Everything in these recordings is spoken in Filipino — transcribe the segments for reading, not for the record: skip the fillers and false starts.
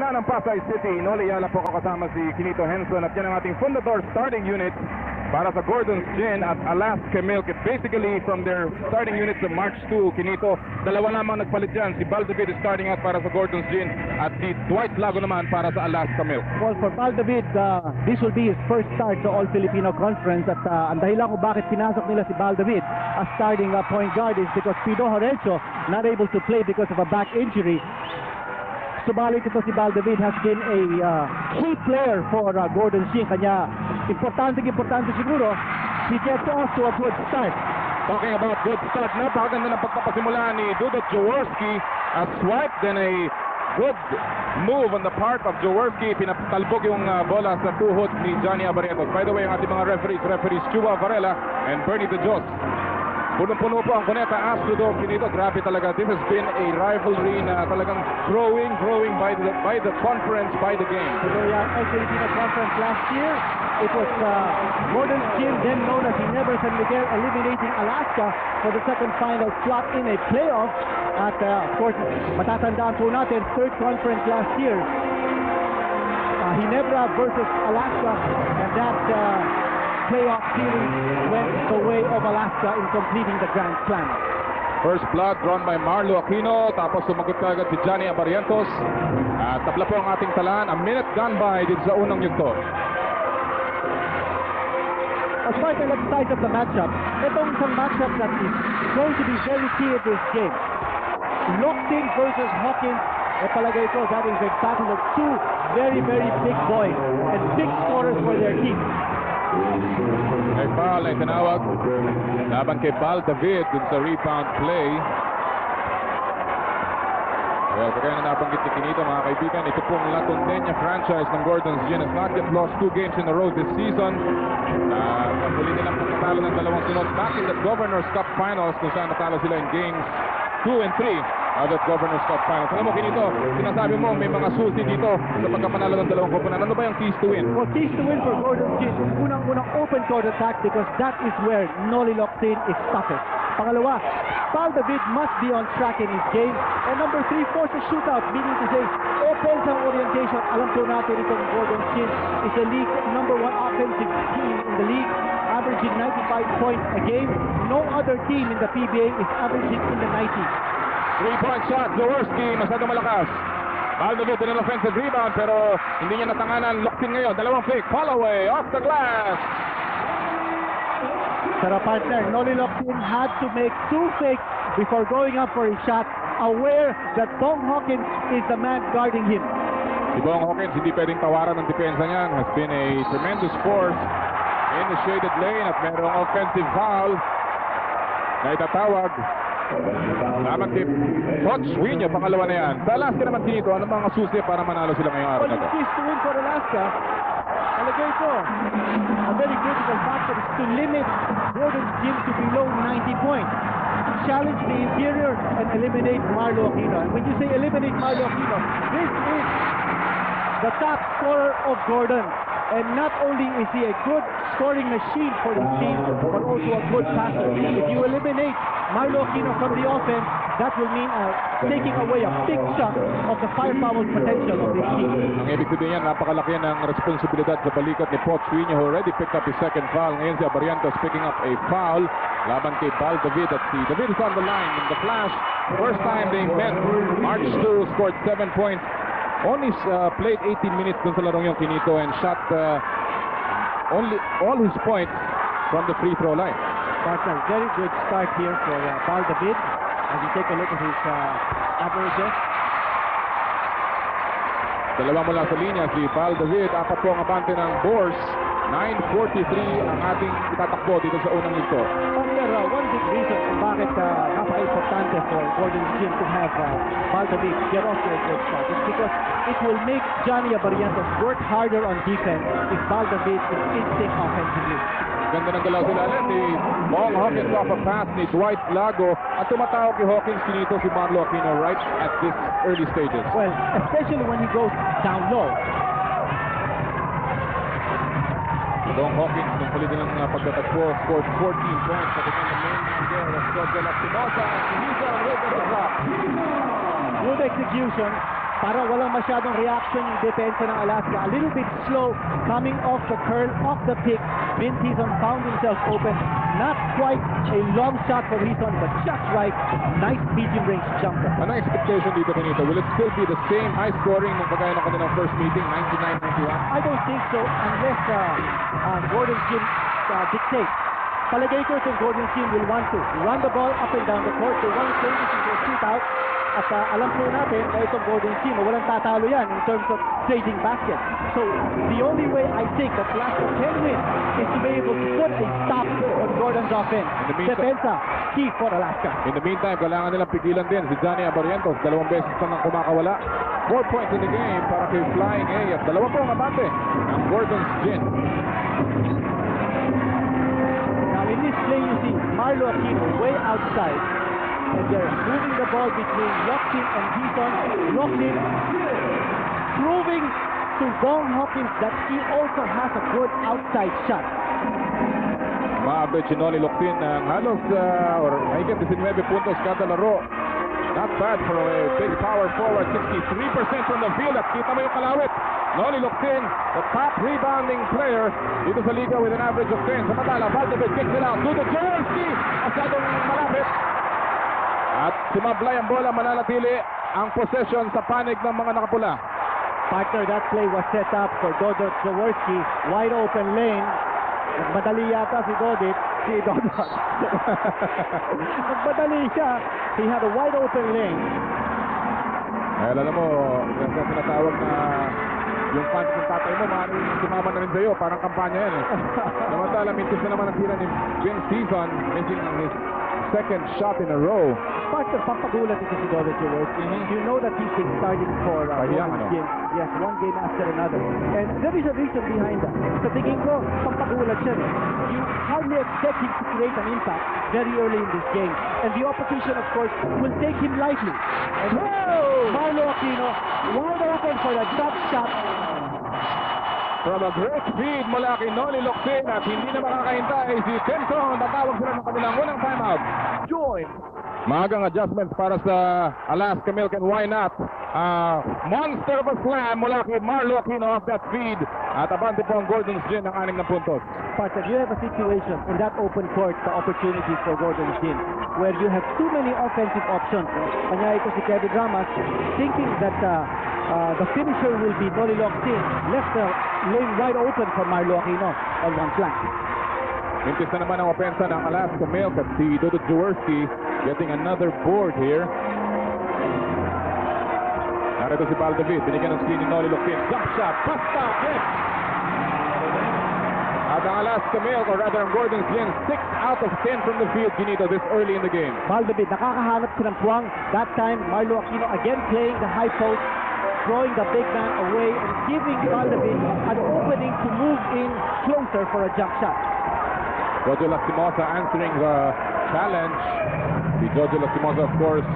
ka ng Pasay City, Noli Yala po kasama si Kinito Henson at yan ang ating fundador starting unit para sa Gordon's Gin at Alaska Milk. It basically from their starting units of March 2, Kinito, dalawa lamang nagpalit dyan. Si Baldavid is starting out para sa Gordon's Gin at si Dwight Lago naman para sa Alaska Milk. Well, for Baldavid, this will be his first start sa All-Filipino Conference at ang dahilan kung bakit pinasok nila si Baldavid as starting point guard is because Pido Horencio not able to play because of a back injury. Subalit ito si Baldavid has been a key player for Gordon's Gin. Kanya importante siguro he gets off to a good start. Talking about good start, napakaganda ng pagpapasimula ni Dudot Jaworski. A swipe, then a good move on the part of Jaworski. Pinatalbog yung bola sa tuhod ni Johnny Abarrientos. By the way, ang ating mga referees Chuba Varela and Bernie De Jos. Punong-puno po ang Cuneta Astrodome dito. Grabe talaga. This has been a rivalry na talagang growing by the conference, by the game. So yeah, All-Filipino Conference last year, it was Gordon's Gin, then known as Ginebra San Miguel, eliminating Alaska for the second final slot in a playoff. At of course, matatandaan po natin, third conference last year, Ginebra versus Alaska, and that playoff series went the way of Alaska in completing the Grand Slam. First blood drawn by Marlo Aquino, tapos sumagot kagad si Johnny Abarrientos. At tabla po ang ating talaan. A minute gone by dito sa unang yugto. As far as the size of the matchup, itong isang matchup that is going to be very key at this game. Loctin versus Hawkins. Palagay ko, that is a battle of two very big boys and big scorers for their team. May foul ay tinawag laban kay Baldavid dun sa rebound play. Well, kaya na nabanggit ni Kinito, mga kaibigan, ito pong La Tondena franchise ng Gordon's Gin has not yet lost 2 games in a row this season. Muli nilang pagkatalo ng dalawang sunod back in the Governor's Cup Finals kung saan natalo sila in games 2 and 3 of the Governor's Cup Finals. Alam mo, Kinito, sinasabi mo may mga sulti dito sa pagkapanalo ng dalawang koponan. Ano ba yung keys to win? Well, keys to win for Gordon's Gin, unang-unang open court attack because that is where Noli Loctin is toughest. Pangalawa, Baldavid must be on track in his game. And number 3, force a shootout, meaning to say, offense ang orientation. Alam po natin itong Gordon's Gin is the league number 1 offensive team in the league, averaging 95 points a game. No other team in the PBA is averaging in the 90s. 3-point shot, Jaworski, masyado malakas. Baldavid in an offensive rebound pero hindi niya natanganan. Loctin ngayon, dalawang fake, fall away, off the glass. Pero partner, Noli Loctin had to make 2 fakes before going up for his shot, aware that Bong Hawkins is the man guarding him. Si Bong Hawkins hindi pwedeng tawaran ng depensa niyan. Has been a tremendous force in the shaded lane at merong offensive foul na itatawag. Laban kay Coach Winyo, pangalawa na yan. Sa Alaska naman dito, ano mga susi para manalo sila ngayong araw na ito? Well, keys to win for Alaska, palagay ko, a very critical factor is to limit Gordon's Gin to below 90 points. Challenge the interior and eliminate Marlo Aquino. And when you say eliminate Marlo Aquino, this is the top scorer of Gordon. And not only is he a good scoring machine for the team, but also a good passer. If you eliminate Marlo Aquino from the offense, that will mean taking away a big chunk of the firepower potential of this team. Ang ibig sabihin yan, napakalaki ng responsibilidad sa balikat ni Coach Winyo, who already picked up his second foul. Ngayon si Abarrientos picking up a foul laban kay Baldavid at si David is on the line in the flash. First time they met, March 2 scored 7 points. Only played 18 minutes dun sa larong yung Kinito and shot only all his points from the free throw line. That's a very good start here for Baldavid. As you take a look at his averages. Dalawa mula sa linya si Baldavid, apat po ang abante ng Boers. 9:43 ang ating itatakbo dito sa unang ito. One big reason kung bakit napaka-importante for Gordon's Gin to have Baldavid get off to a good start is because it will make Johnny Abarrientos work harder on defense if Baldavid is instinct offensively. Ganda ng galaw sila ni Bong Hawkins off a pass ni Dwight Lago at tumatawag kay Hawkins dito si Marlo Aquino right at this early stages. Well, especially when he goes down low. Bong Hawkins, nung pali din ang pagtatagpo, scored 14 points sa kanyang main man of Scott Lastimosa at Luisa with the block. Good execution, Parang walang masyadong reaction yung depensa ng Alaska. A little bit slow coming off the curl, off the pick. Vin Tison found himself open. Not quite a long shot for Reason, but just right. Nice medium range jumper. Anong expectation dito kanito? Will it still be the same high scoring nung kagaya ng kanilang first meeting, 99-91? I don't think so unless Gordon Jim dictates. Palagay ko itong Gordon Jim will want to run the ball up and down the court. They want to turn this into a shootout. At alam po natin na itong Gordon Jim, walang tatalo yan in terms of trading baskets. So, the only way I think that Alaska can win is to be able to put a stop on Gordon's offense. Depensa, key for Alaska. In the meantime, kailangan nilang pigilan din si Johnny Abarientos. 2 beses pa nang kumakawala. 4 points in the game para kay Flying A. At 2 po ang abante ng Gordon's Gin. Now, in this play, you see Marlo Aquino way outside. And they're moving the ball between Lockton and Heaton. Lockton proving to Bong Hawkins that he also has a good outside shot. Ma-average si Noli Lockton ng halos or mahigit 19 puntos kada laro. Not bad for a big power forward. 63% from the field. At kita mo yung kalawit. Noli Lockton, the top rebounding player dito sa liga with an average of 10. Samantala, Valdez kicks it out. To the jaworski. Masyadong malapit. At sumablay ang bola, mananatili ang possession sa panig ng mga nakapula. Partner, that play was set up for Dodot Jaworski. Wide open lane. Nagmadali yata si Dodot. Nagmadali siya. He had a wide open lane. Eh, alam mo, yung sinatawag na yung fans ng tatay mo, maaaring sumama na rin sa'yo. Parang kampanya yan eh. Namantala, mintis na naman ang tira ni Vin Tison, missing his second shot in a row. Partner, pampagulat ito si Dodot Jaworski. You know that he's been starting for one game. Yes, one game after another. And there is a reason behind that. Sa tingin ko, pampagulat siya. You hardly expect him to create an impact very early in this game. And the opposition, of course, will take him lightly. And Marlo Aquino, wide open for the drop shot. From a great feed mula kay Noli Lockton at hindi na makakahintay si Tenson. Tatawag sila ng kanilang unang timeout. Join! Maagang adjustments para sa Alaska Milk and why not? Monster of a slam mula kay Marlo Aquino off that feed. At abante po ang Gordon's Gin ng 6 na puntos. Partner, you have a situation in that open court, the opportunity for Gordon's Gin, where you have too many offensive options. Kanya ito si Kevin Ramas thinking that the finisher will be Noli Lockton. Left the lane wide open for Marlo Aquino on one flank. Mintis na naman ang opensa ng Alaska Milk at si Dodot Jaworski getting another board here. Narito si Baldavid, binigyan ng screen ni Noli Lockton. Jump shot, basta, yes! At ang Alaska Milk, or rather ang Gordon's Gin, 6 out of 10 from the field, Ginito, this early in the game. Baldavid, nakakahanap siya ng puwang. That time, Marlo Aquino again playing the high post, throwing the big man away and giving Baldavid an opening to move in closer for a jump shot. Jojo Lastimosa answering the challenge. Si Jojo Lastimosa, of course,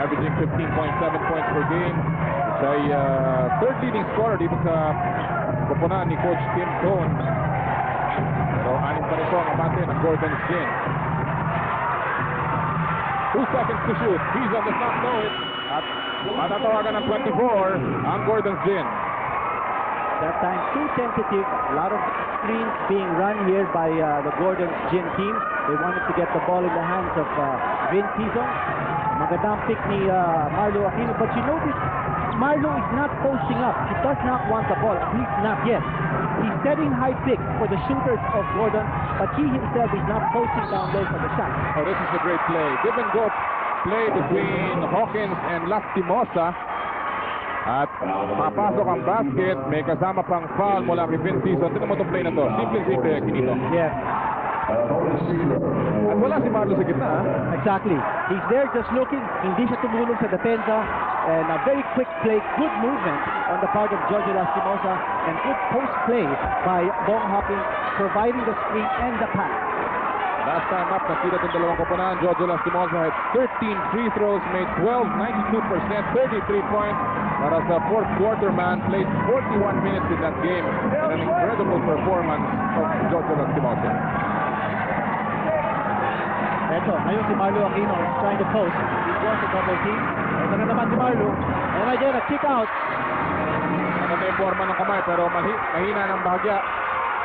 averaging 15.7 points per game. Siya ay third leading scorer dito sa koponan ni Coach Tim Cone. So, 6 pa rin po ang abante ng Gordon's Gin. 2 seconds to shoot. He's on the top note. At matatawagan ng 24 ang Gordon's Gin. That time too tentative. A lot of screens being run here by the Gordon's Gin team. They wanted to get the ball in the hands of Vin Tison. Magandang pick ni Marlo Aquino. But you notice, Marlo is not posting up. He does not want the ball, at least not yet. He's setting high picks for the shooters of Gordon, but he himself is not posting down low for the shot. Oh, this is a great play. Give and go play between Hawkins and Lastimosa. At papasok ang basket, may kasama pang foul mula kay Vin Tison. Tignan mo itong play na to. Simple, Kinito. Yes. At wala si Marlo sa gitna. Exactly. He's there just looking. Hindi siya tumulong sa depensa. And a very quick play, good movement on the part of Jojo Lastimosa. And good post play by Bong Hawkins, providing the screen and the pass. Last time up, nakita itong dalawang koponan. Jojo Lastimosa had 13 free throws, made 12, 92%, 33 points. Para sa fourth quarter man, played 41 minutes in that game. And an incredible performance of Jojo Lastimosa. Eto, ngayon si Marlo Aquino is trying to post. He wants a double team. And Ito na naman si Marlo. And again, a kick out. Maganda yung forma ng kamay pero mahina ng bahagya.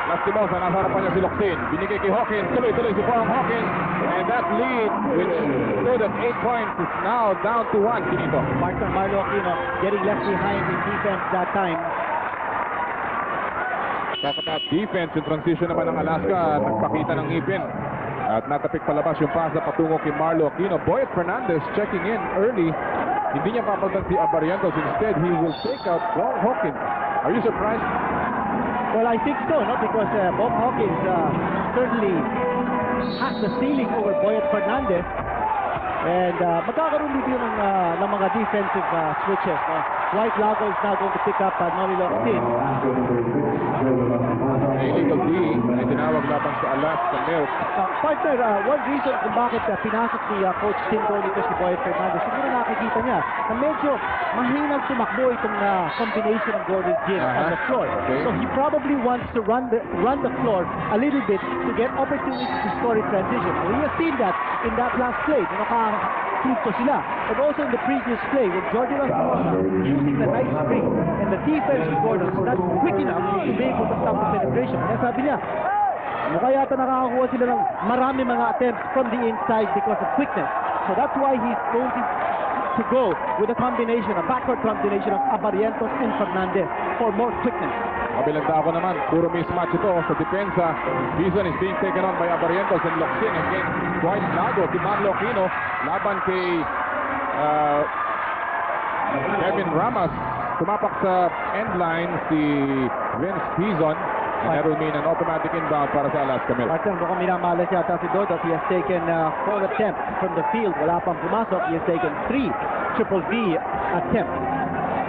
Lastimosa, nasa harapan niya si Locsin. Binigay kay Hawkins. Tuloy-tuloy si Bong Hawkins. And that lead, which stood at 8 points, is now down to 1. Finito. Partner Marlo Aquino getting left behind in defense that time. Talk about defense, yung transition naman ng Alaska, nagpakita ng ngipin. At natapik palabas yung pasa patungo kay Marlo Aquino. Boyd Fernandez checking in early. Hindi niya papaltan si Abarientos. Instead, he will take out Bong Hawkins. Are you surprised? Well, I think so, no? Because Bob Hawkins certainly has the ceiling over Boyd Fernandez. And magkakaroon din yun ng mga defensive switches. No? White Lago is now going to pick up Noli Locsin. Illegal D ay tinawag laban sa Alaska Milk. Partner, one reason kung bakit pinasok ni Coach Tim Dolitos si Boyd Fernandez, siguro nakikita niya na medyo mahinang tumakbo itong combination ng Gordon Jim on the floor. Okay. So he probably wants to run the floor a little bit to get opportunities to score in transition. And we have seen that in that last play. Nakakatuto sila. And also in the previous play with Jorge Lastimosa using the nice screen and the defense of Gordon is not quick enough to be able to stop the penetration. Kaya sabi niya, mukha yata nakakakuha sila ng marami mga attempts from the inside because of quickness. So that's why he's going to go with a combination, a backward combination of Abarientos and Fernandez for more quickness. Kabilang dako naman, puro mismatch ito sa depensa. Bison is being taken on by Abarientos and Locsin against White Lago. Si Marlo Aquino laban kay Kevin Ramos. Tumapak sa end line si Vince Bison. And that will mean an automatic inbound para sa Alaska Milk. Partner, mukhang minamalas yata si Dodot. He has taken 4 attempts from the field. Wala pang pumasok. He has taken 3 triple V attempts.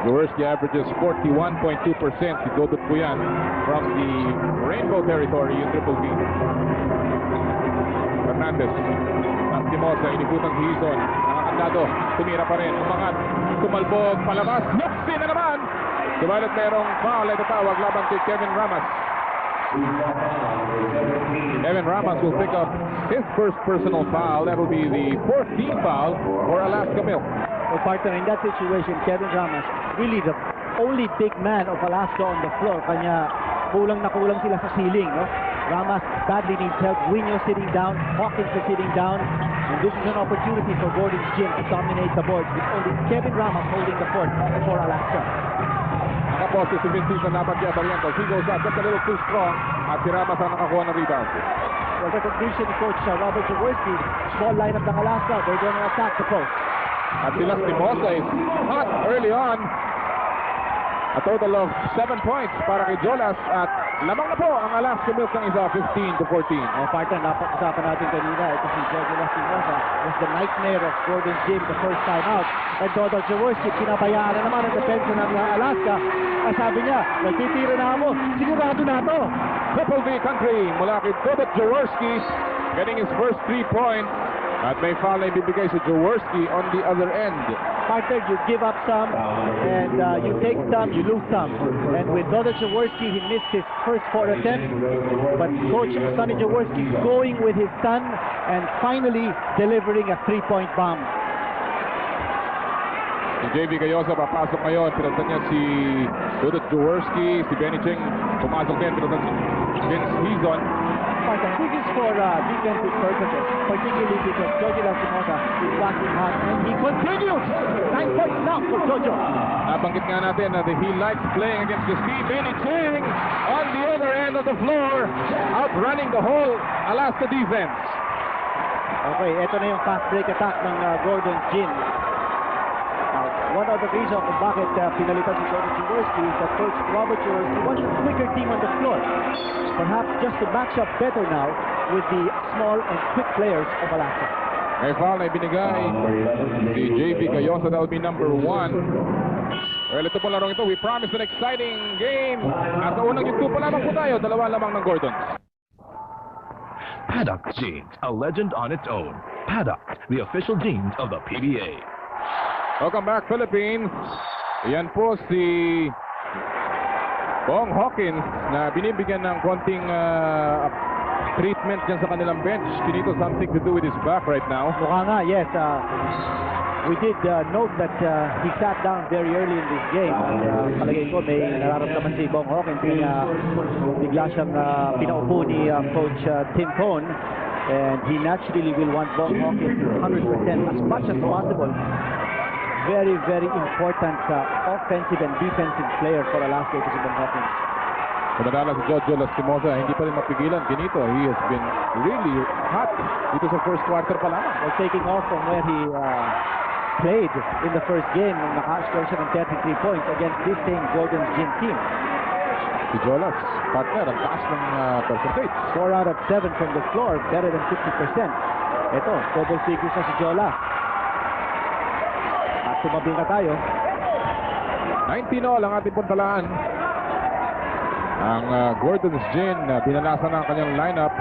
Jaworski averages 41.2%. Si Dodot po yan from the Rainbow Territory, yung triple V. Fernandez. Lastimosa, iniputan si Hizon. Nakakandado. Tumira pa rin. Umangat. Tumalbog. Palabas. Locsin na naman. Subalit merong foul ay tatawag laban kay Kevin Ramos. Kevin Ramos will pick up his first personal foul. That will be the 4th team foul for Alaska Milk. Well, partner, in that situation, Kevin Ramos, really the only big man of Alaska on the floor. Kanya kulang na kulang sila sa ceiling. No? Ramos badly needs help. Winyo sitting down. Hawkins is sitting down. And this is an opportunity for Gordon Jim to dominate the board with only Kevin Ramos holding the fort for Alaska. Nakaposte si Vince Bison laban kay Abarientos. He goes up just a little too strong. At si Ramos ang nakakuha ng rebound. Well, recognition ni Coach Robert Jaworski. Small lineup ng Alaska. They're going to attack the post. At si Lastimosa is hot early on. A total of 7 points para kay Jolas. At lamang na po ang Alaska Milk ng isa, 15-14. Partner, napag-usapan natin kanina. Ito si Jorge Lastimosa was the nightmare of Gordon Jim the first time out. And Dodot Jaworski, pinabayaan na naman ang depensa ng Alaska. At sabi niya, nagtitira na ako. Sigurado na to. Triple V country mula kay Dodot Jaworski getting his first 3 points. At may foul na ibibigay si Jaworski on the other end. Partner, you give up some, and you take some, you lose some. And with Dodot Jaworski, he missed his first 4 attempts. But Coach Sonny Jaworski going with his son and finally delivering a 3-point bomb. Si JV Gayosa papasok ngayon. Pinagtan niya si Dodot Jaworski, si Benny Cheng pumasok din. Pinagtan si Vince Hizon. This is for defensive purposes, particularly because Jorge Lastimosa is backing hot and he continues. 9 points now for Jojo. Nabanggit nga natin na he likes playing against the speed. Benny Cheng on the other end of the floor, outrunning the whole Alaska defense. Okay, ito na yung fast break attack ng Gordon Jim. One of the reasons kung bakit pinalitan si Jordan Jaworski is that Coach Robert Jaworski wants a quicker team on the floor. Perhaps just to match up better now with the small and quick players of Alaska. May foul na ibinigay si JV Gayosa. That will be number 1. Well, ito po larong ito. We promised an exciting game. At sa unang YouTube pa lamang po tayo. 2 lamang ng Gordon. Paddock Jeans, a legend on its own. Paddock, the official jeans of the PBA. Welcome back, Philippines. Yan po si Bong Hawkins na binibigyan ng konting treatment dyan sa kanilang bench. Pinito something to do with his back right now. Mukha nga, yes. We did note that he sat down very early in this game. Palagay ko may nararamdaman si Bong Hawkins kaya bigla siyang pinaupo ni Coach Tim Cohn. And he naturally will want Bong Hawkins 100% as much as possible. Very, very important offensive and defensive player for Alaska ito si Bong Hawkins. Kumadala si Jojo Lastimosa, hindi pa rin mapigilan. Ganito, he has been really hot dito sa first quarter pa lamang. Well, taking off from where he played in the first game, naka-score siya ng 33 points against this same Golden Gym team. Si Jolas, partner, ang taas ng percentage. 4 out of 7 from the floor, better than 50%. Ito, double figures na si Jolas. At tumabi na tayo. 19-all ang ating puntalaan. Ang Gordon's Gin, binalasa na ang kanyang lineup.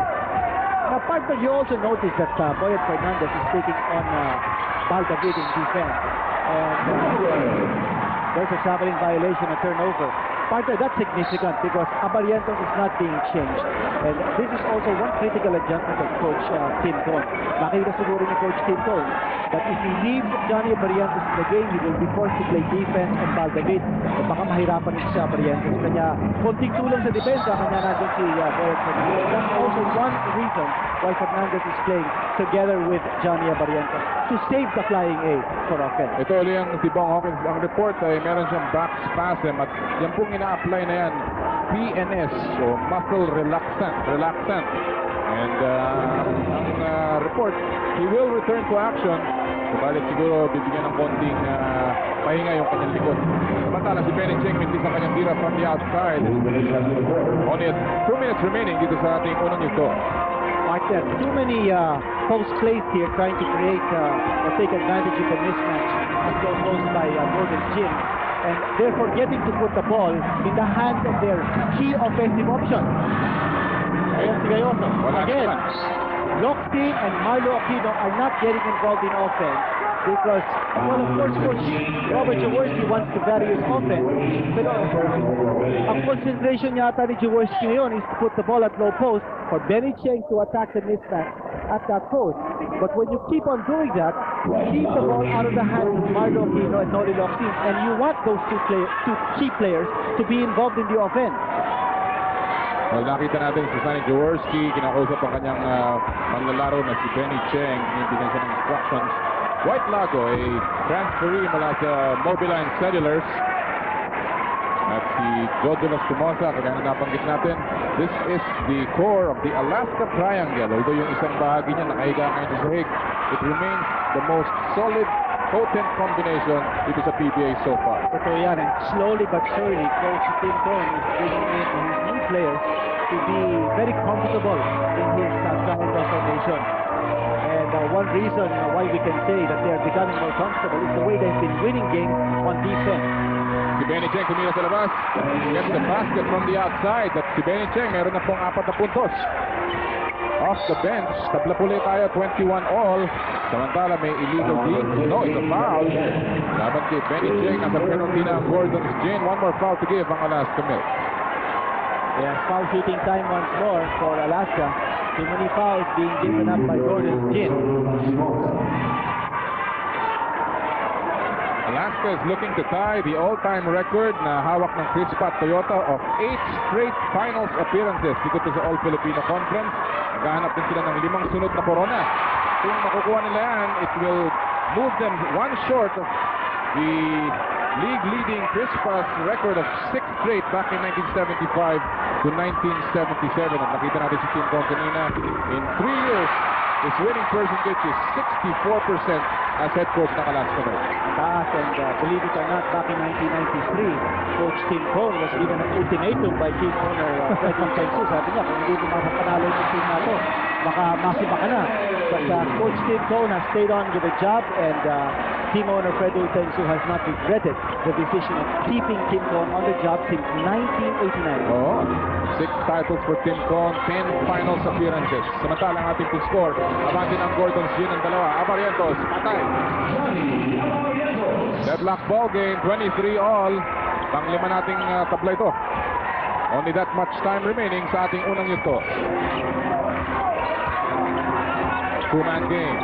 Now, partner, you also notice that Boyet Fernandez is taking on Baldavid in defense. And there's a traveling violation, a turnover. Partner, that's significant because Abarientos is not being changed. And this is also one critical adjustment of Coach Tim Cohn. Nakita siguro ni Coach Tim Cohn that if he leaves Johnny Abarientos in the game, he will be forced to play defense on Baldavid. At baka mahirapan ito si Abarientos. Kanya konting tulong sa depensa, kanya natin si Boyet Fernandez. That's also one reason why Fernandez is playing together with Johnny Abarientos to save the flying A for offense. Ito ulit ang si Bong Hawkins. Ang report ay meron siyang back spasm at yan pong ina-apply na yan, PNS o muscle relaxant. And ang report, he will return to action. Subalit siguro bibigyan ng konting pahinga yung kanyang likod. Samantala si Benny Cheng hindi sa kanyang tira from the outside. Only 2 minutes remaining dito sa ating unang yuto. Martin, too many post plays here trying to create or take advantage of the mismatch as proposed by Golden Gym. And they're forgetting to put the ball in the hands of their key offensive option. Ayan si Gayoso. Again, Loxty and Marlo Aquino are not getting involved in offense because, well, of course, Coach Robert Jaworski wants to vary his offense. Pero ang concentration yata ni Jaworski ngayon is to put the ball at low post for Benny Cheng to attack the mismatch at that post. But when you keep on doing that, you keep the ball out of the hands of Marlo Aquino and Noli Loxty, and you want those two key players to be involved in the offense. Well, nakita natin si Sonny Jaworski, kinakausap ang kanyang panglalaro na si Benny Cheng, binibigyan siya ng instructions. White Lago, a transferee mula sa Mobiline Cellulars. At si Jojo Lastimosa, kaya napanggit natin, this is the core of the Alaska Triangle. Although yung isang bahagi niya nakahiga ngayon sa sahig, it remains the most solid, potent combination dito sa PBA so far. Ito yan, and slowly but surely, Coach Tim Cohn is bringing in his new players to be very comfortable in his triangle formation. And one reason why we can say that they are becoming more comfortable is the way they've been winning games on defense. Si Benny Cheng kumila sa labas. Gets the basket from the outside. At si Benny Cheng meron na pong 4 na puntos. Off the bench, tabla puli tayo, 21-all. Samantala may illegal deal. No, it's a foul. Laban kay Benny Cheng at ang penalty na Gordon's Gin. One more foul to give ang Alaska Milk. Yeah, foul shooting time once more for Alaska. Too many fouls being given up by Gordon's Gin. Alaska is looking to tie the all-time record na hawak ng Chris Pat Toyota of 8 straight finals appearances dito sa All-Filipino Conference. Naghahanap din sila ng 5 sunod na corona. Kung makukuha nila yan, it will move them 1 short of the league-leading Chris Pat's record of 6 straight back in 1975 to 1977. At nakita natin si Tim Cohn kanina, in 3 years, his winning percentage is 64% as head coach ng Alaska Milk. Taas, and believe it or not, back in 1993, Coach Tim Cohn was given an ultimatum by team owner Fred Vincenzo. Sabi niya, kung hindi mo makapanalo yung team na to, baka masiba ka na. But Coach Tim Cohn has stayed on with the job, and team owner Fred Vincenzo has not regretted the decision of keeping Tim Cohn on the job since 1989. Oh, 6 titles for Tim Cohn, 10 finals appearances. Samantala ang ating score, abante ng Gordon's Gin ng 2. Abarientos, patay. Deadlock ball game, 23-all. Pang-5 nating tabla ito. Only that much time remaining sa ating unang yuto. Two-man game.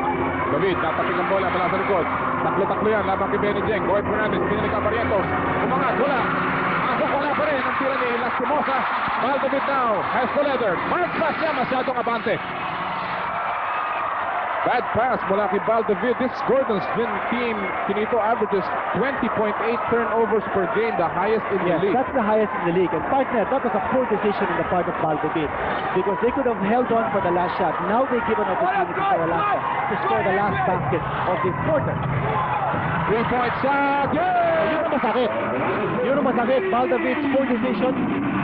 David, natapik ang bola mula sa likod. Taklo-taklo yan, labang kay Benny Jeng. Boyd Fernandez, pinilik ang Barrientos. Umangat, wala. Asok, wala pa rin. Ang tira ni Lastimosa. David now has the leather. Mark pass niya, masyadong abante. Bad pass mula kay David. This Gordon's team, Kinito, averages 20.8 turnovers per game, the highest in the league. That's the highest in the league. And partner, that was a poor decision in the part of David, because they could have held on for the last shot. Now they give an opportunity for Alaska to score the last basket of this quarter. 3-point shot! Yeah! Yun ang masakit. Yun ang masakit. David's poor decision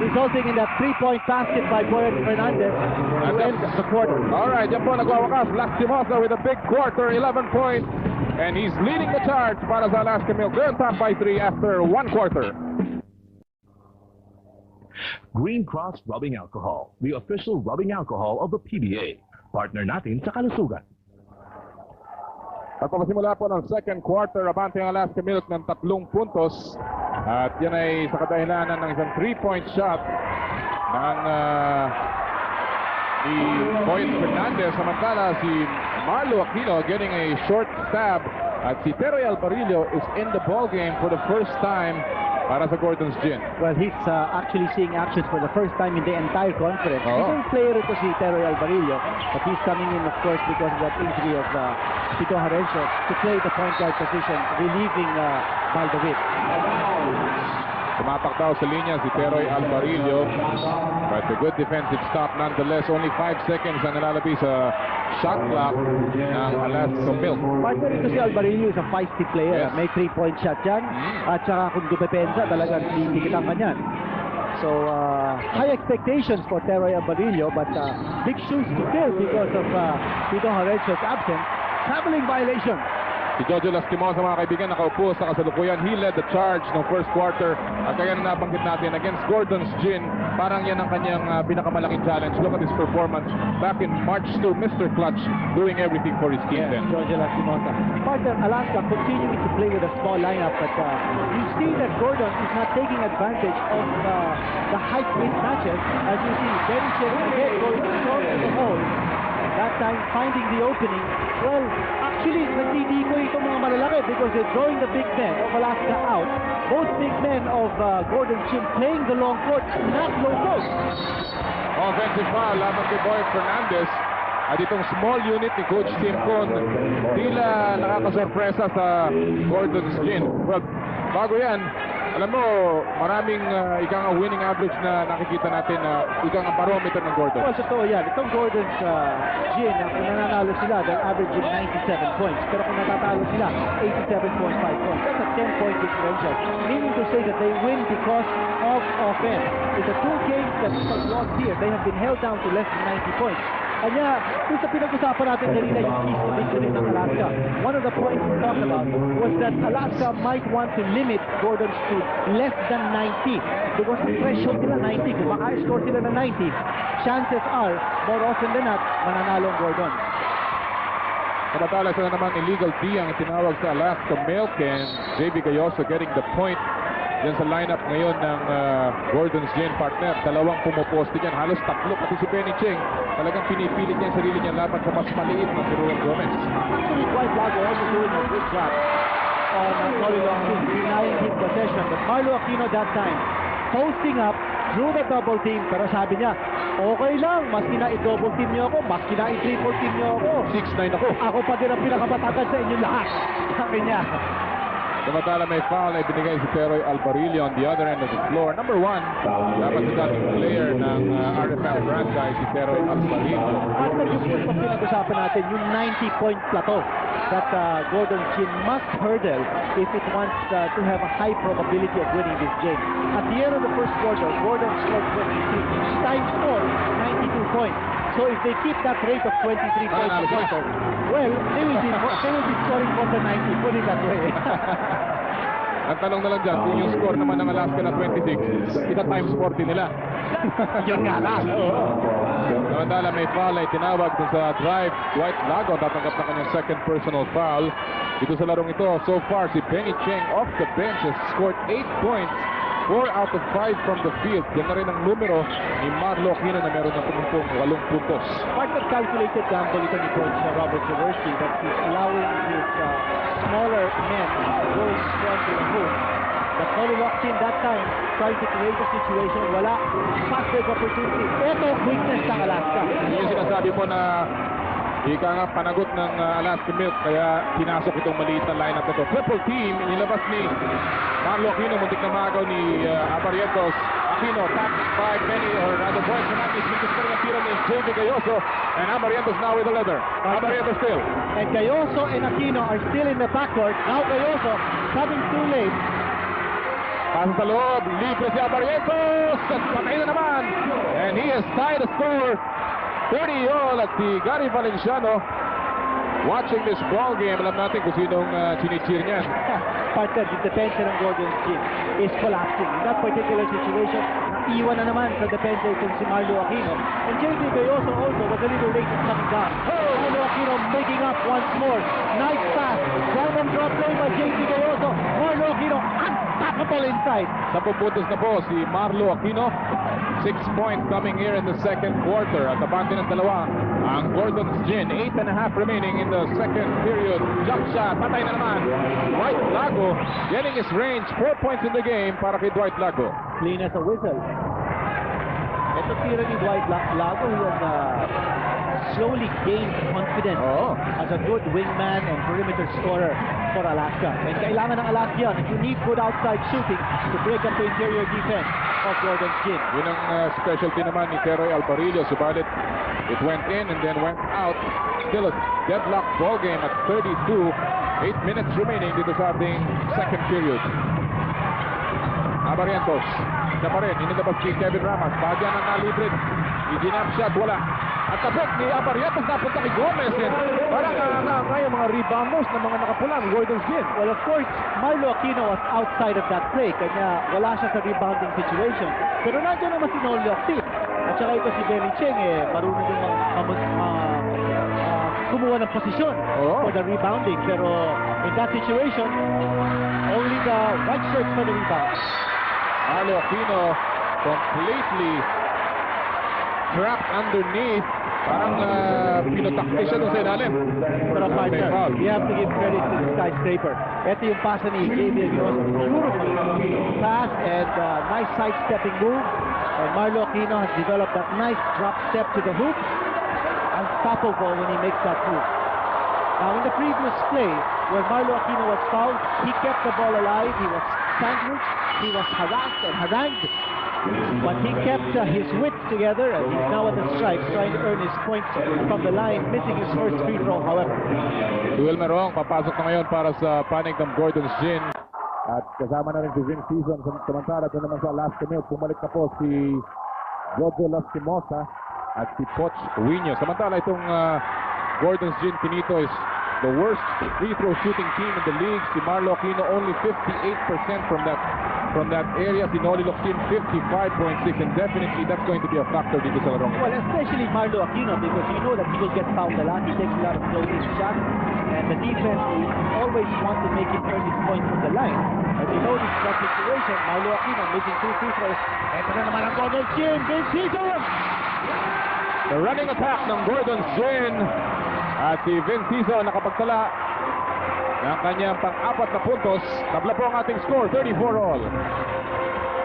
resulting in that 3-point basket by Boyd Fernandez to end the quarter. Alright, yan po nagwawakas. Lastimosa with a big quarter, 11 points. And he's leading the charge para sa Alaska Milk. They're top by 3 after 1 quarter. Green Cross Rubbing Alcohol, the official rubbing alcohol of the PBA. Partner natin sa kalusugan. Pagpapasimula po ng second quarter, abante ang Alaska Milk ng 3 puntos. At yan ay sa kadahilanan ng isang 3-point shot ng ni Boyd Fernandez. Samantala si Marlo Aquino getting a short stab. At si Teroy Alvarillo is in the ball game for the first time para sa Gordon's Gin. Well, he's actually seeing actions for the first time in the entire conference. Isang player ito si Teroy Alvarillo, but he's coming in, of course, because of that injury of Tito Harencio to play the point guard position, relieving David. Tumapak daw sa linya si Teroy Alvarillo, but a good defensive stop nonetheless. Only 5 seconds ang nalalabi sa shot clock ng Alaska Milk. Partner ito si Alvarillo is a feisty player. Yes. May 3-point shot yan. At saka kung dumepensa, talagang tikitan ka niyan. So, high expectations for Teroy Alvarillo, but big shoes to fill because of Tito Harencio's absence. Traveling violation. Si Jojo Lastimosa, mga kaibigan, nakaupo sa kasalukuyan. He led the charge ng first quarter. At kaya na nabanggit natin against Gordon's Gin, parang yan ang kanyang pinakamalaking challenge. Look at his performance back in March to Mr. Clutch, doing everything for his team. Yes, Jojo Lastimosa. Partner, Alaska continuing to play with a small lineup, but you see that Gordon is not taking advantage of the height mismatches. As you see, very again going short in the hole. That time, finding the opening. Well, actually, nagtitikoy itong mga malalaki because they're drawing the big men of Alaska out. Both big men of Gordon Chin playing the long court, not low post. Offensive foul laban kay Boyd Fernandez. At itong small unit ni Coach Simpson, tila nakakasorpresa sa Gordon's Gin. Well, bago yan, alam mo, maraming ikang winning average na nakikita natin na ikang barometer ng Gordon. Well, totoo yan. Itong Gordon's Gin, kung nananalo sila, they're averaging 97 points. Pero kung natatalo sila, 87.5 points. That's a 10-point differential. Meaning to say that they win because of offense. In the 2 games that have lost here, they have been held down to less than 90 points. Kanya, kung sa pinag-usapan natin kanina yung keys to victory ng Alaska, one of the points we talked about was that Alaska might want to limit Gordon's to less than 90 because the threshold nila 90. Kung maka-score sila ng 90, chances are, more often than not, mananalo ang Gordon. Samantala sila naman illegal D ang tinawag sa Alaska Milk, and JB Gayoso getting the point dyan sa lineup ngayon ng Gordon's Gin partner. Dalawang pumuposte dyan, halos tatlo, pati si Benny Cheng talagang pinipilit niya yung sarili niya laban sa mas maliit na si Ruel Gomez. Actually, quite Lago also doing a good job on Marlo Aquino, denying his possession. But Marlo Aquino that time, posting up, drew the double team, pero sabi niya, okay lang, maski na i-double team niyo ako, maski na i-triple team niyo ako. 6'9" ako. Ako pa din ang pinakamatagal sa inyo lahat. Sabi niya. Samantala may foul ay binigay si Teroy Alvarillo on the other end of the floor. Number 1, dapat sa dating player ng RFL franchise, si Teroy Alvarillo. At nag-yung pa pinag-usapan natin, yung 90-point plateau that Gordon Chin must hurdle if it wants to have a high probability of winning this game. At the end of the first quarter, Gordon scored 23. Times 4, 92 points. So if they keep that rate of 23 points per quarter, well, they will be scoring more than 90. Put it that way. Ang tanong na lang dyan, kung yung score naman ng Alaska na 26, ita times 40 nila. Yun nga lang. Samantala may foul ay tinawag dun sa drive. Dwight Lago tatanggap na kanyang second personal foul. Dito sa larong ito, so far si Benny Cheng off the bench has scored 8 points 4 out of 5 from the field. Yan na rin ang numero ni Marlo Aquino na meron ng tumumpong 8 puntos. Part of calculated gamble ito ni Coach Robert Jaworski that he's allowing his smaller men going strong to the hoop. But Tony Locsin that time trying to create a situation. Wala. Pass break opportunity. Ito weakness ng Alaska. Yung sinasabi mo na ika nga panagot ng Alaska Milk kaya pinasok itong maliit na lineup na ito. Triple team, inilabas ni Marlo Aquino, muntik na magaw ni Abarientos. Aquino, tapped by Benny or rather Boyd Fernandez, mintis pa rin ang tira ni J.B. Galloso, and Abarientos now with the leather. Abarientos still. And Galloso and Aquino are still in the backcourt. Now Galloso coming too late. Pasa sa loob, libre si Abarientos, at patay na naman. And he has tied the score. 30 all at si Gary Valenciano. Watching this ball game, alam natin kung sinong chinichir niyan. Partner, the defense ng Golden Gym is collapsing. In that particular situation, naiwan na naman sa defense itong si Marlo Aquino. And J.B. Galloso also was a little late in coming down. Marlo Aquino making up once more. Nice pass. Down and drop play by J.B. Galloso. Marlo Aquino unstoppable inside. 10 puntos na po si Marlo Aquino. 6 points coming here in the second quarter. At abante ng dalawa ang Gordon's Gin. 8.5 remaining in the second period. Jump shot, patay na naman. Dwight Lago getting his range. 4 points in the game para kay Dwight Lago. Clean as a whistle. Ito tira ni Dwight Lago, who has slowly gained confidence as a good wingman and perimeter scorer for Alaska. And kailangan ng Alaska yan. And you need good outside shooting to break up the interior defense of Gordon's Gym. Yun ang specialty naman ni Teroy Alvarillo. Subalit, it went in and then went out. Still a deadlock ball game at 32. 8 minutes remaining dito sa ating second period. Abarientos. Siya pa rin. Inilabas si Kevin Ramas. Bagyan ang nalibre. I-ginap shot. Wala. At tapos ni Abarientos napunta kay Gomez. Parang yung mga rebounders na mga nakapulang. Gordon's Gym. Well, of course, Marlo Aquino was outside of that play. Kanya wala siya sa rebounding situation. Pero nandiyan naman si Noli Octip. At saka ito si Benny Cheng, marunong din kumuha ng posisyon for the rebounding. Pero in that situation, only the white shirts for the rebound. Marlo Aquino completely trapped underneath. Parang pinotakti siya doon sa ilalim. Pero partner, you have to give credit to the skyscraper. Ito yung pasa ni J.B. Pass and nice side-stepping move. And Marlo Aquino has developed that nice drop step to the hoop. Unstoppable when he makes that move. Now in the previous play, where Marlo Aquino was fouled, he kept the ball alive. He was sandwiched. He was harassed and harangued. But he kept his wits together, and he's now at the strike trying to earn his points from the line, missing his first free throw, however. Duel Merong, papasok na ngayon para sa panig ng Gordon's Gin. At kasama na rin si Vin Season. Samantala ito naman sa last minute. Pumalik na po si Jojo Lastimosa at si Poch Uino. Samantala itong Gordon's Gin Pinito is the worst free throw shooting team in the league. Si Marlo Aquino only 58% from that area. Si Noli Locsin 55.6, and definitely that's going to be a factor dito sa larong. Well, especially Marlo Aquino, because you know that he will get fouled a lot. He takes a lot of closing shots, and the defense will always want to make him earn his points from the line. As you notice that situation, Marlo Aquino making 2 free throws. Ito na naman ang Gordon's Gin, big season! The running attack ng Gordon's Gin. At si Vin Season nakapagtala ng kanyang pang-4 na puntos. Tabla po ang ating score, 34 all.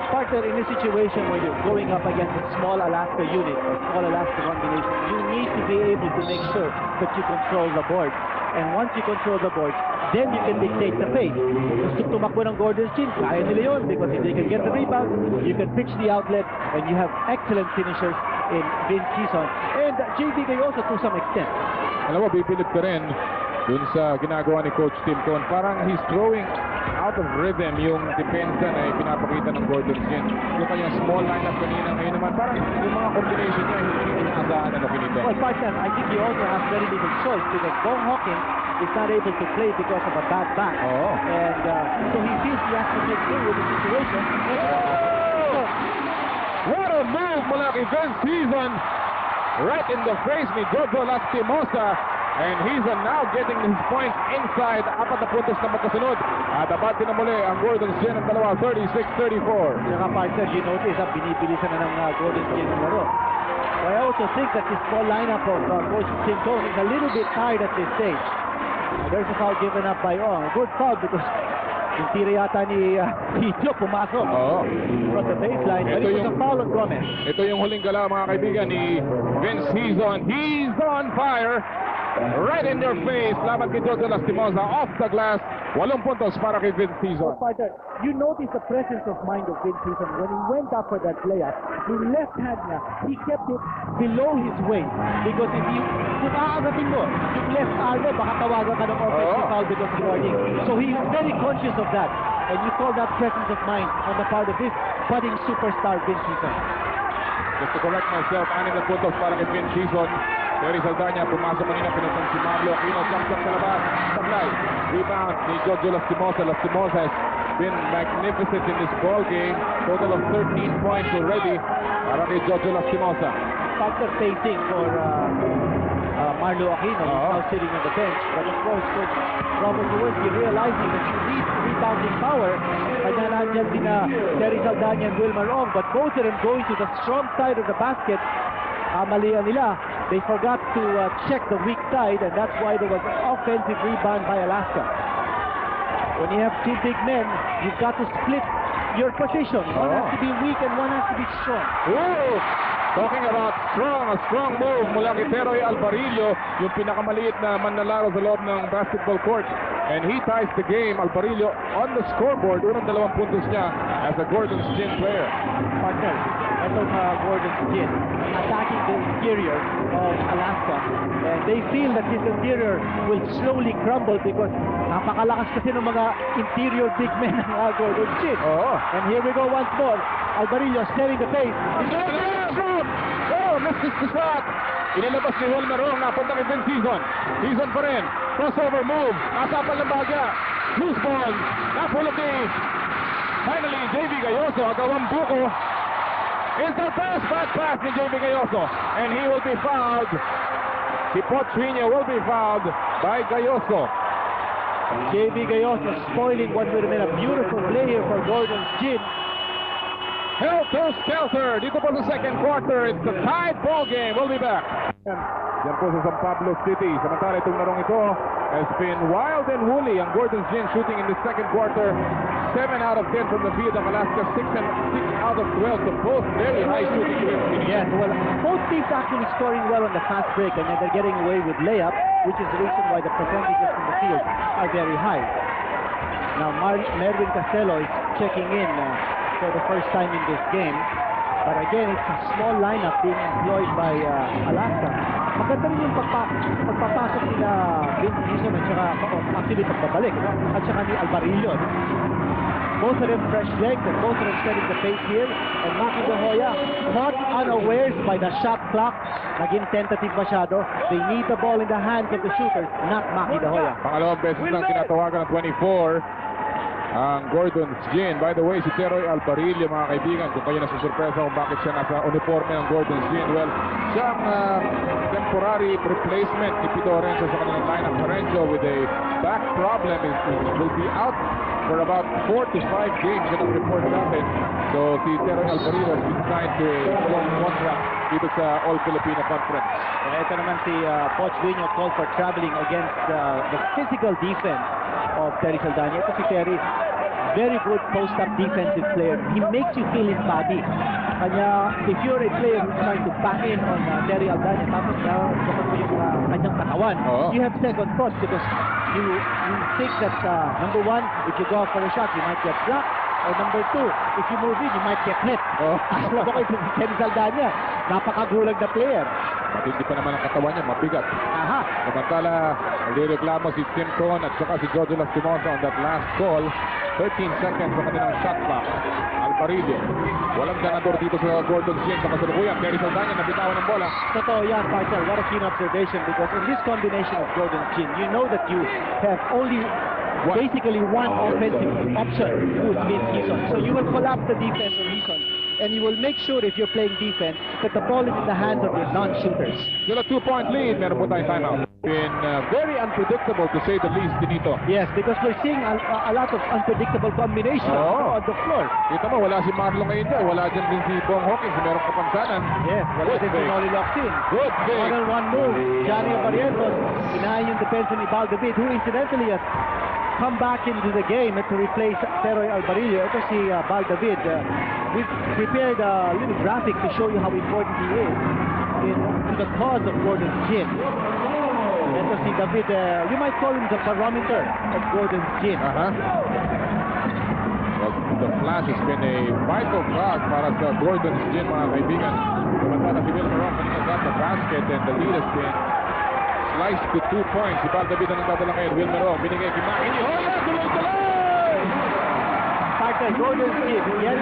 Partner, in a situation where you're going up against a small Alaska unit or small Alaska combination, you need to be able to make sure that you control the board. And once you control the board, then you can dictate the pace. Gusto tumakbo ng Gordon's Gin, kaya nila yun, because if they can get the rebound, you can pitch the outlet, and you have excellent finishers in Vin Season and J.B. Galloso to some extent. Alam mo, bibilib ka rin dun sa ginagawa ni Coach Tim Con. Parang he's throwing out of rhythm yung depensa na pinapakita ng Gordon's Gin. Yung kanyang small lineup kanina, ngayon naman parang yung mga combination niya hindi inaasahan na kinito. Well, partner, I think he also has very little choice because Bong Hawkins is not able to play because of a bad back. And so he feels he has to make do with the situation. What a move mula kay Vin Season! Right in the face ni Jojo Lastimosa. And he's now getting his points inside. 4 na puntos na magkasunod. At abante na muli ang Gordon Gin ng dalawa, 36-34. Saka partner, you notice, binibilisan na ng Gordon Gin ng laro. So I also think that this small lineup of Coach Chinton is a little bit tired at this stage. There's a foul given up by Ong. A good foul because yung tira yata ni Tito pumasok from the baseline. But it was a foul on Gomez. Ito yung huling gala mga kaibigan ni Vince Hizon. He's on fire. Right in their face. Laban kay Jojo Lastimosa off the glass. 8 puntos para kay Vince Hizon. Partner, you notice the presence of mind of Vince Hizon when he went up for that layup. Yung left hand niya, he kept it below his waist. Because kung aagatin mo, yung left arm mo, baka tawagan ka ng offensive foul because of warning. So he is very conscious of that. And you call that presence of mind on the part of this budding superstar Vince Hizon. Just to correct myself, 6 na puntos para kay Vince Hizon. Terry Saldana, pumasok kanina, pinatang si Marlo Aquino, jump sa labas, supply, rebound ni Jojo Lastimosa. Lastimosa has been magnificent in this ball game, total of 13 points already para kay Jojo Lastimosa. Factor facing for Marlo Aquino, who's now sitting on the bench. But of course, Coach Robert Jaworski realizing that he needs rebounding power. Kanya nandiyan din na Terry Saldana and Wilmer Ong, but both of them going to the strong side of the basket. Mali nila. They forgot to check the weak side, and that's why there was an offensive rebound by Alaska. When you have 2 big men, you've got to split your position. One has to be weak and one has to be strong. Ooh! Talking about a strong move mula kay Teroy Alvarillo, yung pinakamaliit na manlalaro sa loob ng basketball court. And he ties the game. Alvarillo on the scoreboard, unang 2 puntos niya as a Gordon's Gin player. Partner, itong Gordon's Gin, attacking the interior of Alaska. And they feel that this interior will slowly crumble because napakalakas kasi ng mga interior big men ng Gordon's Gin. And here we go once more. Alvarillo setting the pace. Misses the shot. Inilabas ni Wilmer Ong, napunta kay Vince Hizon. Hizon pa rin. Crossover move. Nasapal ng bagya. Loose ball. Napulot ni finally JV Gayoso. Agawang buko. It's the first bad pass ni JV Gayoso. And he will be fouled. Si Pochino will be fouled by Gayoso. JV Gayoso spoiling what would have been a beautiful play here for Gordon's Gin. Helter-skelter. Dito po sa second quarter. It's a tied ball game. We'll be back. Yan po sa San Pablo City. Samantala itong larong ito has been wild and woolly. Ang Gordon's Gin shooting in the second quarter. 7 out of 10 from the field of Alaska. 6 out of 12. So both very high shooting. Yes, well, both teams actually scoring well on the fast break, and then they're getting away with layup, which is the reason why the percentages from the field are very high. Now, Mervin Castelo is checking in for the first time in this game. But again, it's a small lineup being employed by Alaska. Maganda rin yung pagpapasok nila Vince Hizon at saka actually pagbabalik at saka ni Alvarillo. Both of them fresh legs and both of them setting the pace here. And Maki De Hoya caught unawares by the shot clock. Naging tentative masyado. They need the ball in the hands of the shooters, not Maki De Hoya. Pangalawang beses nang kinatawagan ng 24 ang Gordon's Gin. By the way, si Teroy Alvarillo, mga kaibigan, kung kayo nasusurpresa kung bakit siya nasa uniforme ng Gordon's Gin, well, siya ang temporary replacement ni Pito Orenzo sa kanilang lineup. Orenzo with a back problem will be out for about 4 to 5 games. Yan ang report natin. So, si Teroy Alvarillo has been signed to a long contract dito sa All-Filipino Conference. Ito naman si Poch Vino called for traveling against the physical defense of Terry Saldana. Ito si Terry, very good post-up defensive player. He makes you feel his body. Kanya, if you're a player who's trying to back in on Terry Saldana, tapos kapag mo yung kanyang katawan, you have second thoughts because you think that number 1, if you go out for a shot, you might get blocked. Or number 2, if you move in, you might get hit. Alam ko kay Terry Saldana, napakagulag na player. Hindi pa naman ang katawan niya, mabigat. Samantala, nagreklamo si Simpson at saka si Jojo Lastimosa on that last call. 13 seconds sa kanilang shot clock. Alvarillo, walang ganador dito sa Gordon's Gin sa kasalukuyan. Terry Saldana nabitawan ng bola. Totoo yan, partner. What a keen observation because in this combination of Gordon's Gin, you know that you have only basically one offensive option, who's Vince Hizon. So you will collapse the defense of Hizon, and you will make sure if you're playing defense that the ball is in the hands of your non-shooters. Still a 2-point lead. Meron po tayong timeout. been very unpredictable to say the least, Tinito. Yes, because we're seeing a lot of unpredictable combinations Oo. on the floor. Kita mo, wala si Marlon ngayon dyan. Wala dyan din si Bong Hawkins. Merong kapansanan. Yes, wala Good din si fake. Noli Locsin. Good fake. One move. Johnny Barrientos, inahin yung defense ni Bal David, who incidentally has come back into the game to replace Teroy Alvarillo. Ito si Bal David. We've prepared a little graphic to show you how important he is to the cause of Gordon's gym. Ito si David, you might call him the barometer of Gordon's gym. Well, the flash has been a vital cause para sa Gordon's gym, mga kaibigan. Samantala si Will Marong kanina got the basket and the lead has been sliced to 2 points. Si Bal David ang nagdadala ngayon. Will Marong binigay kay Maki. Hoya! Tuloy-tuloy! Partner, Gordon's gym, yes,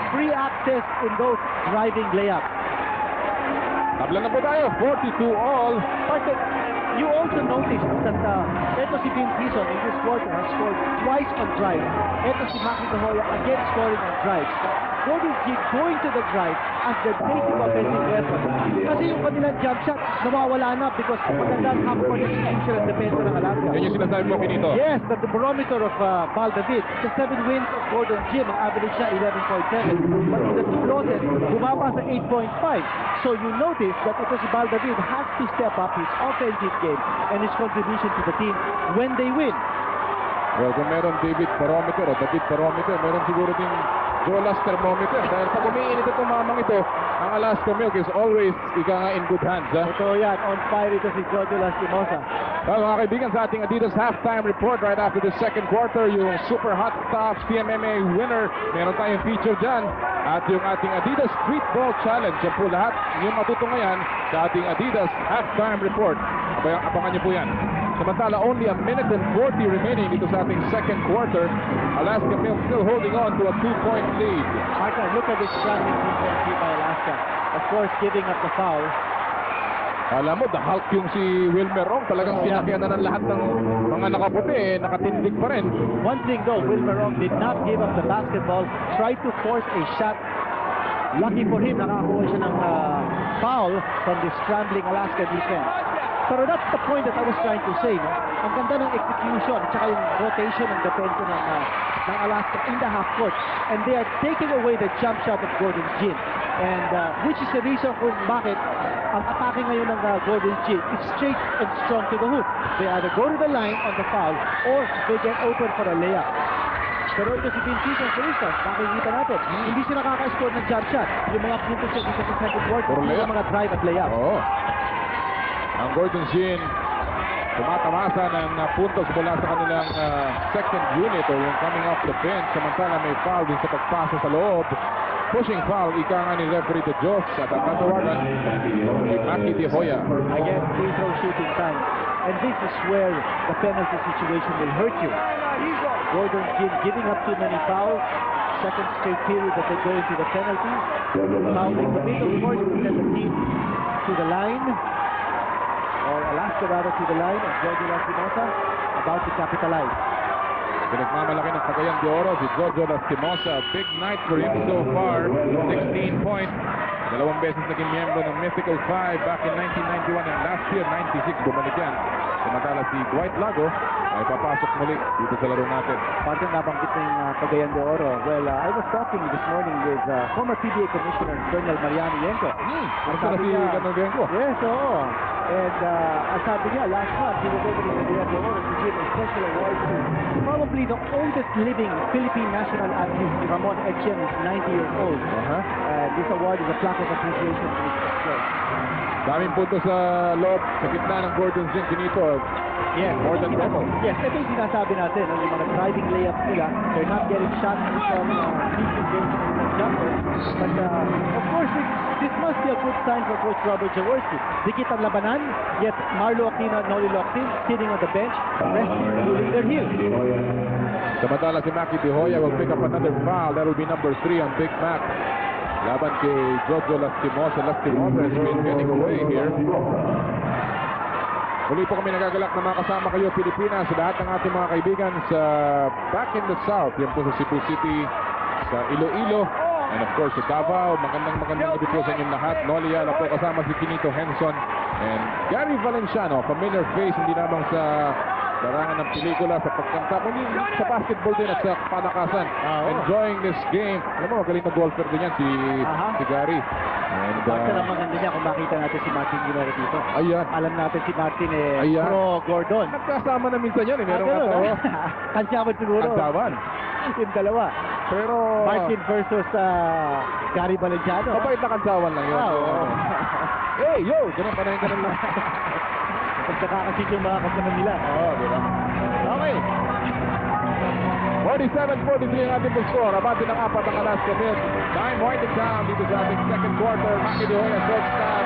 free access in those driving layups. Tabla na po tayo. 42 all. Partner, you also noticed that ito si Vin Prison in this quarter has scored twice on drives. Ito si Maki Hoya again scoring on drives. Gordon's gym going to the drive as their basic offensive weapon. Kasi yung kanilang jump shot, nawawala na because magandang half-court execution and defense ng Alaska. Yan yung sinasabi mo, Kinito. Yes, but the barometer of Bal David, the 7 wins of Gordon's gym, ang average siya 11.7. But in the 2 losses, bumaba sa 8.5. So you notice that ito si Bal David has to step up his offensive game and his contribution to the team when they win. Well, kung meron David Barometer o David Barometer, meron siguro din Jolas Thermometer. Dahil pag umiinit itong mamang ito, ang Alaska Milk is always ika nga in good hands. Ito yan, on fire ito si Jojo Lastimosa. Well, mga kaibigan, sa ating Adidas halftime report right after the second quarter, yung Super Hot Top CMMA winner, meron tayong feature dyan. At yung ating Adidas Street Ball Challenge. Yan po lahat yung matutungayan sa ating Adidas halftime report. Abangan niyo po yan. Samantala, only a minute and 40 remaining dito sa ating second quarter. Alaska Milk still holding on to a 2-point lead. Marta, look at this scrambling defense here by Alaska. Of course, giving up the foul. Alam mo, the Hulk yung si Wilmer Ong. Talagang sinakyan na ng lahat ng mga nakaputi, nakatindig pa rin. One thing though, Wilmer Ong did not give up the basketball, tried to force a shot. Lucky for him, nakakuha siya ng foul from the scrambling Alaska defense. Pero that's the point that I was trying to say. No? Ang ganda ng execution at saka yung rotation ng defense ng Alaska in the half court. And they are taking away the jump shot of Gordon's gym. And which is the reason kung bakit ang atake ngayon ng Gordon's gym is straight and strong to the hoop. They either go to the line on the foul or they get open for a layup. Pero ito si Vin Season, for instance, makikita natin, hindi siya nakaka-score ng jump shot. Yung mga puntos siya dito sa second quarter, yung mga drive at layup. Oo. Ang Gordon Gin, tumatamasa ng puntos mula sa kanilang second unit o yung coming off the bench. Samantala may foul din sa pagpasa sa loob. Pushing foul, ika nga ni referee de Jos at ang tatawagan ni Maki de Hoya. Again, free throw shooting time. And this is where the penalty situation will hurt you. Gordon giving up too many fouls. Second straight period that they go into the penalty. Fouling the middle court to send the team to the line. Or Alaska rather to the line. And Jojo Lastimosa about to capitalize. Pinagmamalaki ng Cagayan de Oro si Jojo Lastimosa. Big night for him so far. 16 points. Dalawang beses naging miyembro ng Mythical 5 back in 1991 and last year 96 bumalik yan. Samantala si Dwight Lago ay papasok muli dito sa laro natin. Parang nabanggit na yung Cagayan de Oro. Well, I was talking this morning with former PBA Commissioner Colonel Mariano Yenko. Ano sa si Colonel Yenko? Yes, oo. And ang sabi niya, last month, he was able to Cagayan de Oro to give a special award to probably the oldest living Philippine national athlete, Ramon Etienne, is 90 years old. This award is a plaque of appreciation to his success. Daming punto sa loob, sa gitna ng Gordon Zink dito. Yes, more than double. Yes, ito yung sinasabi natin. Yung mga driving layups nila, they're not getting shots from decent games in jumper. But of course, this must be a good sign for Coach Robert Jaworski. Dikit ang labanan, yet Marlo Aquino at Noli Locsin sitting on the bench, resting, cooling their heels. Samantala si Maki de Hoya will pick up another foul. That will be number 3 on Big Mac. Laban kay Jojo Lastimosa. Lastimosa has been getting away here. Muli po kami nagagalak na mga kasama kayo Pilipinas sa lahat ng ating mga kaibigan sa back in the south. Yan po sa Cebu City, sa Iloilo, and of course sa Davao. Magandang gabi po sa inyong lahat. Noli Yala po kasama si Kinito Henson And Gary Valenciano, familiar face hindi lamang sa larangan ng pelikula, sa pagkanta, kundi sa basketball din at sa palakasan. Enjoying this game. Alam mo, magaling na golfer din yan si Gary. And Basta lang maganda niya kung makita natin si Martin Ginebra dito. Ayan. Alam natin si Martin Ayan. pro Gordon. Nagkasama na minsan yan. Meron Ganun, nga eh. Kansyaman siguro. Kansaban. Yung dalawa. Pero Martin versus Gary Valenciano. mabait na kansawan lang yun. Hey, yo! Ganun pa na yung ganun lang. Pagkakasit yung mga kasama nila. Diba? Okay. 47-43 ang ating score. Abante ng apat ang Alaska Mills. Time winding down dito sa ating second quarter. Maki de Hoya short stop.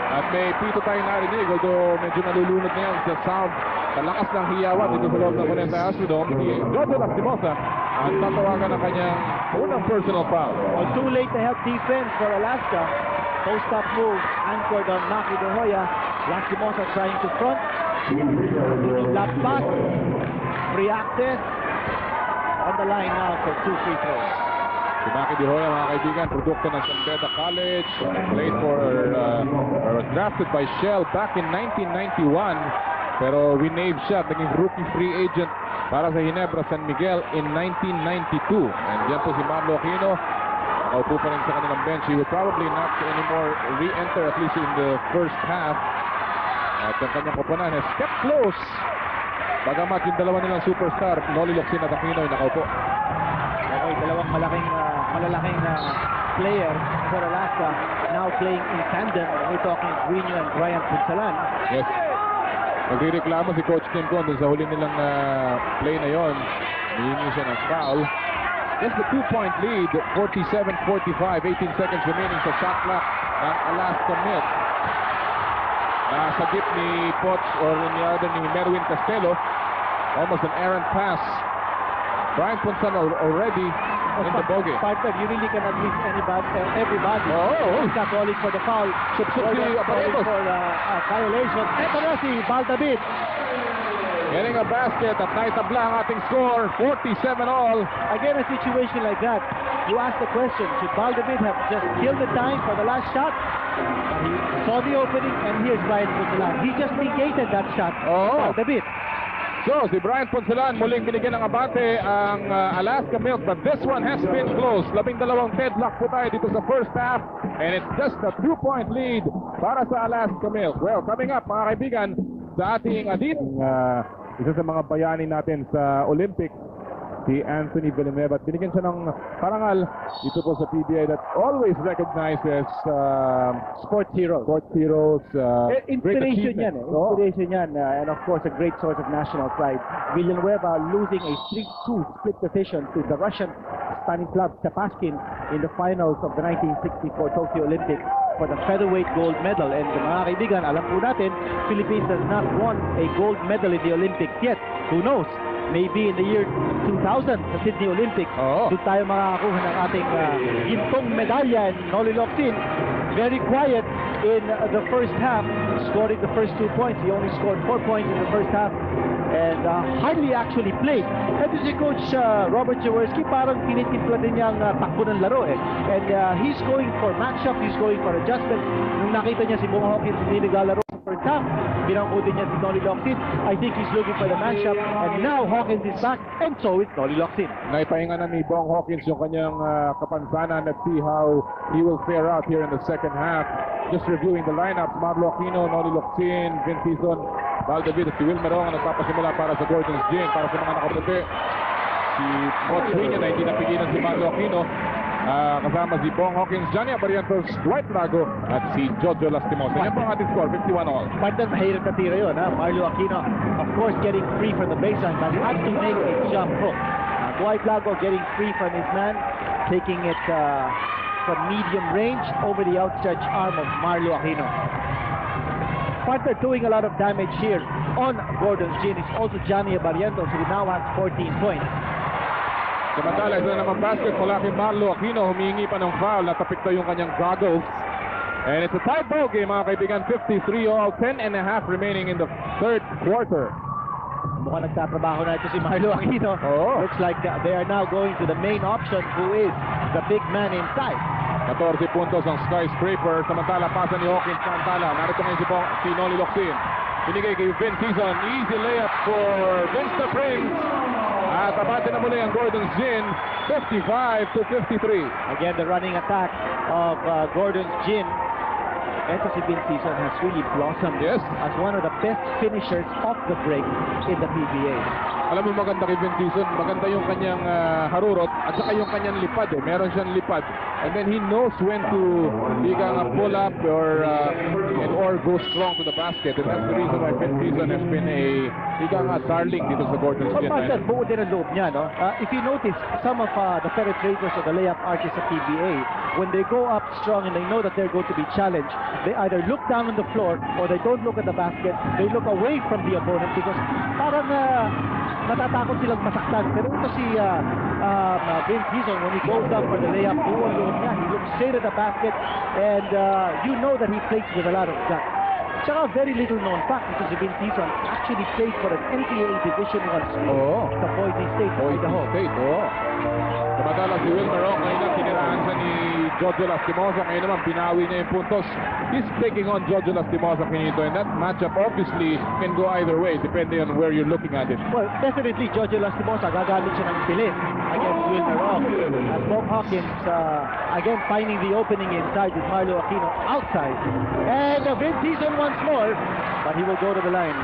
At may pito tayong narinig. Although medyo nalulunod na yan sa sound. Sa lakas ng hiyawan dito sa loob ng Valenta Astrodome. Si Jojo Lastimosa ang tatawagan ng kanyang unang personal foul. Well, too late to help defense for Alaska. Post-up move anchored on Maki de Hoya. Lastimosa trying to front. Lap pass. Free access. On the line now for 2 free throws. Si Maki de Hoya, mga kaibigan, produkto ng San Beda College. Played for, or drafted by Shell back in 1991. Pero winave siya, naging rookie free agent para sa Ginebra San Miguel in 1992. And yan po si Marlo Aquino. Nakaupo pa rin sa kanilang bench. He will probably not anymore re-enter at least in the first half. At ang kanyang koponan has kept close. Bagamat yung dalawa nilang superstar, Noli Locsin at Aquino ay nakaupo. Okay, dalawang malalaking player for Alaska now playing in tandem. We're talking Greenio and Brian Punsalan. Yes. Nagrereklamo si Coach Kim Con dun sa huli nilang play na yon. Hihingi siya ng foul. Just the 2-point lead, 47-45, 18 seconds remaining sa shot clock ng Alaska Mills. Nasagip ni Poch or ni Merwin Castelo. Almost an errant pass. Brian Punsan already in the bogey. Partner, you really cannot miss everybody. He's not calling for the foul. Calling for violation. Ito na si Baldabit. Getting a basket at naitabla ang ating score, 47 all. Again, a situation like that, you ask the question, should Baldabit have just killed the time for the last shot? He saw the opening, and here's Brian Punsalan. He just negated that shot. Baldabit. So, si Brian Punsalan muling binigyan ng abante ang Alaska Mills, but this one has been close. 12 deadlock po tayo dito sa first half, and it's just a 2-point lead para sa Alaska Mills. Well, coming up, mga kaibigan, sa ating isa sa mga bayani natin sa Olympics, si Anthony Villanueva. At binigyan siya ng parangal dito po sa PBA that always recognizes sports heroes. Inspiration yan. Inspiration yan. And of course, a great source of national pride. Villanueva losing a 3-2 split decision to the Russian Stanislav Stepaskin in the finals of the 1964 Tokyo Olympics for the featherweight gold medal. And mga kaibigan, alam po natin, Philippines has not won a gold medal in the Olympics yet. Who knows? Maybe in the year 2000 sa Sydney Olympics, doon tayo makakakuha ng ating gintong medalya. And Noli Locsin, very quiet in the first half, scoring the first 2 points. He only scored 4 points in the first half and hardly actually played. Ito si Coach Robert Jaworski, parang tinitimpla din niyang takbo ng laro eh. And he's going for matchup, he's going for adjustment. Nung nakita niya si Bong Hawkins hindi naglalaro sa first half, binangko din niya si Noli Locsin. I think he's looking for the matchup, and now Hawkins is back, and so is Noli Locsin. Naipahinga na ni Bong Hawkins yung kanyang kapansanan. Let's see how he will fare out here in the second half. Just reviewing the lineups, Marlo Aquino, Noli Locsin, Vince Tizon, Baldabit at si Will Merong ang nagpapasimula para sa Gordon's Gym, para sa mga nakaputi. Si Coach Winya na hindi napigilan si Marlo Aquino. Kasama si Bong Hawkins, Johnny Abarientos, Dwight Lago at si Jojo Lastimosa. Yan po ang ating score, 51 all. Partner, mahirap na tira yun, ha? Marlo Aquino, of course, getting free from the baseline, but had to make a jump hook. Dwight Lago getting free from his man, taking it from medium range over the outstretched arm of Marlo Aquino. Partner doing a lot of damage here on Gordon's Gym is also Johnny Abarientos, who now has 14 points. Samantala, isa na naman basket mula kay Marlo Aquino, humihingi pa ng foul, natapik na yung kanyang goggles. And it's a tight ball game, mga kaibigan, 53 all, 10 and a half remaining in the third quarter. Mukhang nagtatrabaho na ito si Marlo Aquino. Looks like they are now going to the main option, who is the big man inside. 14 puntos ang skyscraper. Samantala, pasa ni Hawkins Santala. Narito ngayon si Noli Locsin. Binigay kay Vin Season. Easy layup for Vince the Prince. At abante na muli ang Gordon's Gin. 55-53. Again, the running attack of Gordon's Gin. Ito si Vin Season has really blossomed as one of the best finishers off the break in the PBA. Alam mo maganda kay Vin Season, maganda yung kanyang harurot at saka yung kanyang lipad. Meron siyang lipad. And then he knows when to pull up or go strong to the basket. And that's the reason why Vin Season has been a darling dito sa Gordon's Gin. Pagkat buo din ang loob niya, no? If you notice, some of the penetrators or the layup artists sa PBA, when they go up strong and they know that they're going to be challenged, they either look down on the floor or they don't look at the basket. They look away from the opponent because parang natatakot silang masaktan. Pero ito si Vin Season, when he goes up for the layup, buo ang loob niya. He looks straight at the basket and you know that he plays with a lot of guts. Tsaka very little known fact because Vin Season actually played for an NCAA Division I school sa Boise State, Idaho. Samantala si Will Marong ngayon lang tinirahan siya ni Jojo Lastimosa. Ngayon naman binawi niya yung puntos. He's taking on Jojo Lastimosa Pinito, and that matchup obviously can go either way depending on where you're looking at it. Well, definitely Jojo Lastimosa gagamit siya ng bilis against Will Marong. As Bob Hawkins again finding the opening inside with Marlo Aquino outside. And Vin Season once more, but he will go to the line.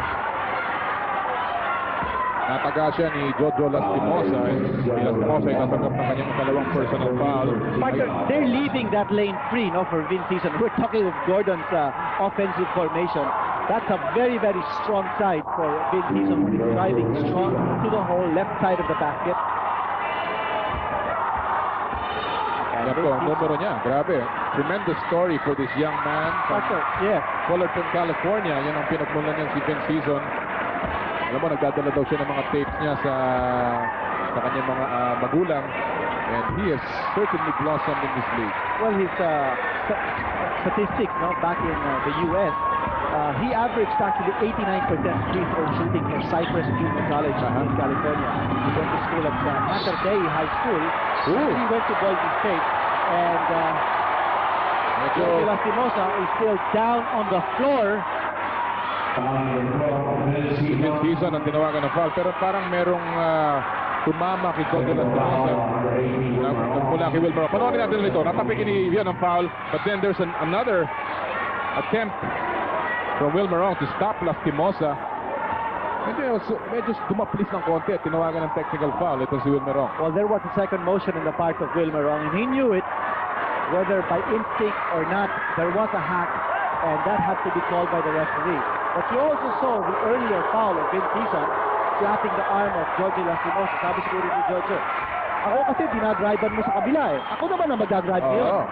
Nataga siya ni Jojo Lastimosa. Si Lastimosa ay natanggap ng kanyang dalawang personal foul. Partner, they're leaving that lane free, no, for Vin Season. We're talking of Gordon's offensive formation. That's a very, very strong side for Vin Season when he's driving strong to the whole left side of the basket. Yan po ang numero niya. Grabe. Tremendous story for this young man from Fullerton, California. Yan ang pinagmulan niya si Vin Season. Alam mo, nagdadala daw siya ng mga tapes niya sa kanyang mga magulang. And he has certainly blossomed in this league. Well, his statistics, no, back in the U.S., he averaged actually 89% free throw shooting for Cypress Junior College in California. He went to school at Mater Dei High School. He went to Boise State. And Jojo Lastimosa is still down on the floor. Si Vin Season ang tinawagan ng foul, pero parang merong tumama kay Jojo Lastimosa mula kay Will Marong. Panoorin natin ito. Natapikin ni Ian ang foul, but then there's another attempt from Will Marong to stop Lastimosa. Medyo dumaplis ng konti at tinawagan ng technical foul ito si Will Marong. Well, there was a second motion on the part of Will Marong, and he knew it. Whether by instinct or not, there was a hack, and that had to be called by the referee. But you also saw the earlier foul of Vin Season slapping the arm of Jojo Lastimosa. Sabi siguro ni Jojo, ako kasi dinadrivean mo sa kabila eh. Ako naman ang magdadrive niyo.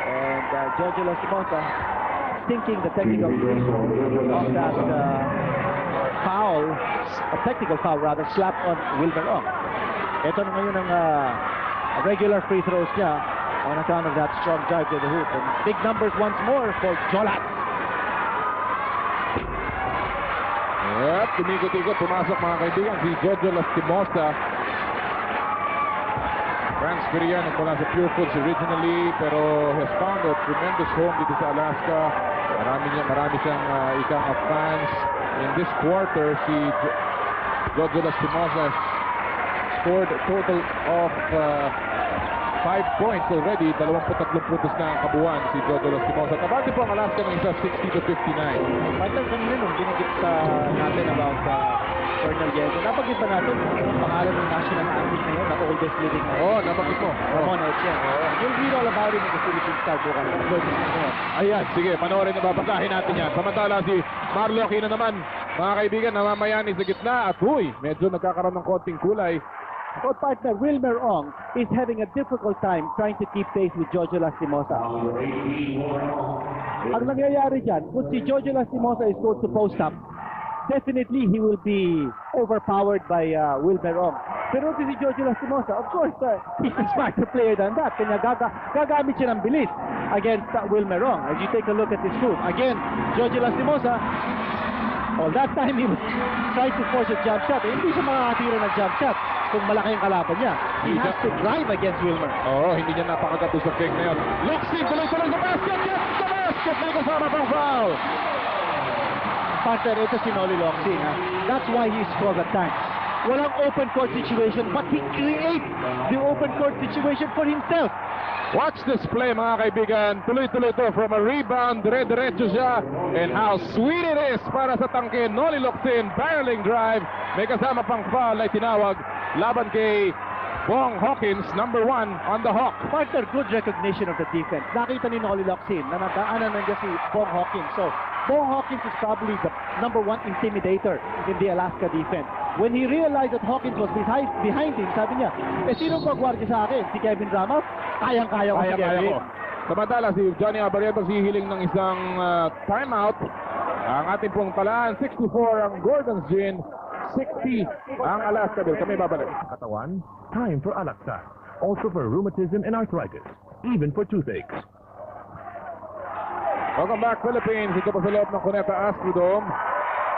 And Jojo Lastimosa thinking the technical of that foul, a technical foul rather, slap on Will Marong. Ito na ngayon ang regular free throws niya on account of that strong drive to the hoop. And big numbers once more for Jolat. Yep, tumikot-ikot, pumasok mga kaibigan si Jojo Lastimosa. Transfer yan mula sa Pure Foods originally, pero has found a tremendous home dito sa Alaska. Marami siyang ikang fans. In this quarter, si Jojo Lastimosa scored a total of 5 points already. 23 puntos na ang kabuuan si Jojo Lastimosa. Tabati po ang Alaska ng isa 60-59. Partner, kanina nung binigit natin about Colonel Diego, napagit ba natin ang pangalan ng national athlete ngayon na oldest living na? Oo, napagit mo. Ramon Etienne. You'll read all about it in the Philippine Star bukas. Ayan, sige, panoorin na babasahin natin yan. Samantala si Marlo Aquino naman, mga kaibigan, namamayani sa gitna at medyo nagkakaroon ng konting kulay. So partner, Will Marong is having a difficult time trying to keep pace with Jojo Lastimosa. Ang nangyayari dyan, kung si Jojo Lastimosa is going to post up, definitely he will be overpowered by Will Marong. Pero si Jojo Lastimosa, of course, he's a smarter player than that. Kanya gagamit siya ng bilis against Will Marong. As you take a look at this move, again, Jojo Lastimosa, all that time he was trying to force a jump shot. Hindi siya makakatira ng jump shot. kung malaki ang kalaban niya. He has to drive against Wilmer. Oo, hindi niya napakagato sa kick na yun. Loxin, tuloy-tuloy sa basket! Yes, sa basket! May kasama pang foul! Partner, ito si Noli Loxin. That's why he scored at times. Walang open court situation, but he creates the open court situation for himself. Watch this play, mga kaibigan. Tuloy-tuloy to from a rebound. Dire-diretso siya. And how sweet it is para sa tangke. Noli Loxin, barreling drive. May kasama pang foul ay tinawag laban kay Bong Hawkins, number 1 on the Hawk. Partner, good recognition of the defense. Nakita ni Noli Loxin na nadaanan nandiyan si Bong Hawkins. So, Bong Hawkins is probably the number 1 intimidator in the Alaska defense. When he realized that Hawkins was behind him, sabi niya, sino ba gwardiya sa akin? Si Kevin Ramos? Kayang-kaya ko si Kevin. Ko. Samantala, si Johnny Abarientos hihiling ng isang timeout. Ang ating pong talaan, 64 ang Gordon's Gin, 60 ang Alaska Bill. Kami babalik. Katawan, time for Alaksa. Also for rheumatism and arthritis. Even for toothaches. Welcome back, Philippines. Ito pa sa loob ng Cuneta Astrodome.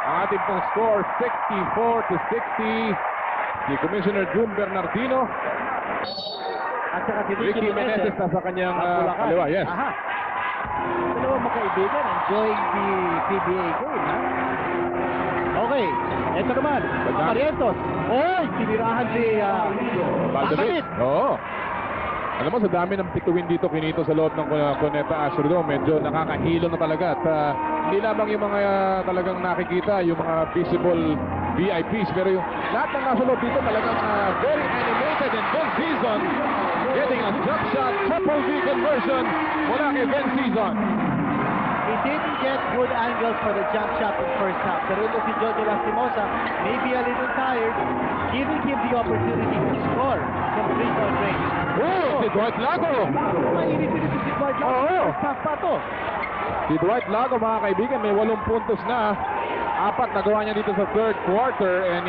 Ang ating pong score, 64-60. Si Commissioner June Bernardino. At saka si Ricky Meneses na sa kanyang kaliwa. Yes. Aha. Dalawang magkaibigan enjoying the PBA game, ha? Okay. Ito naman. Barrientos. Oy! Tinirahan si Valdevit. Oo. Alam mo, sa dami ng pituwin dito kinito sa loob ng Cuneta Astrodome, medyo nakakahilo na talaga. At hindi lamang yung mga talagang nakikita, yung mga visible VIPs, pero yung lahat ng nasa loob dito talagang very animated and full season. Getting a jump shot, triple V conversion mula kay Ben Season. He didn't get good angles for the jump shot in first half. Pero ito si Jojo Lastimosa, maybe a little tired, giving him the opportunity to score from 3-point range. Oh, si Dwight Lago. Mainit din si Dwight Lago. Oo. First pa to. Si Dwight Lago, mga kaibigan, may 8 puntos na. 4 nagawa niya dito sa third quarter, and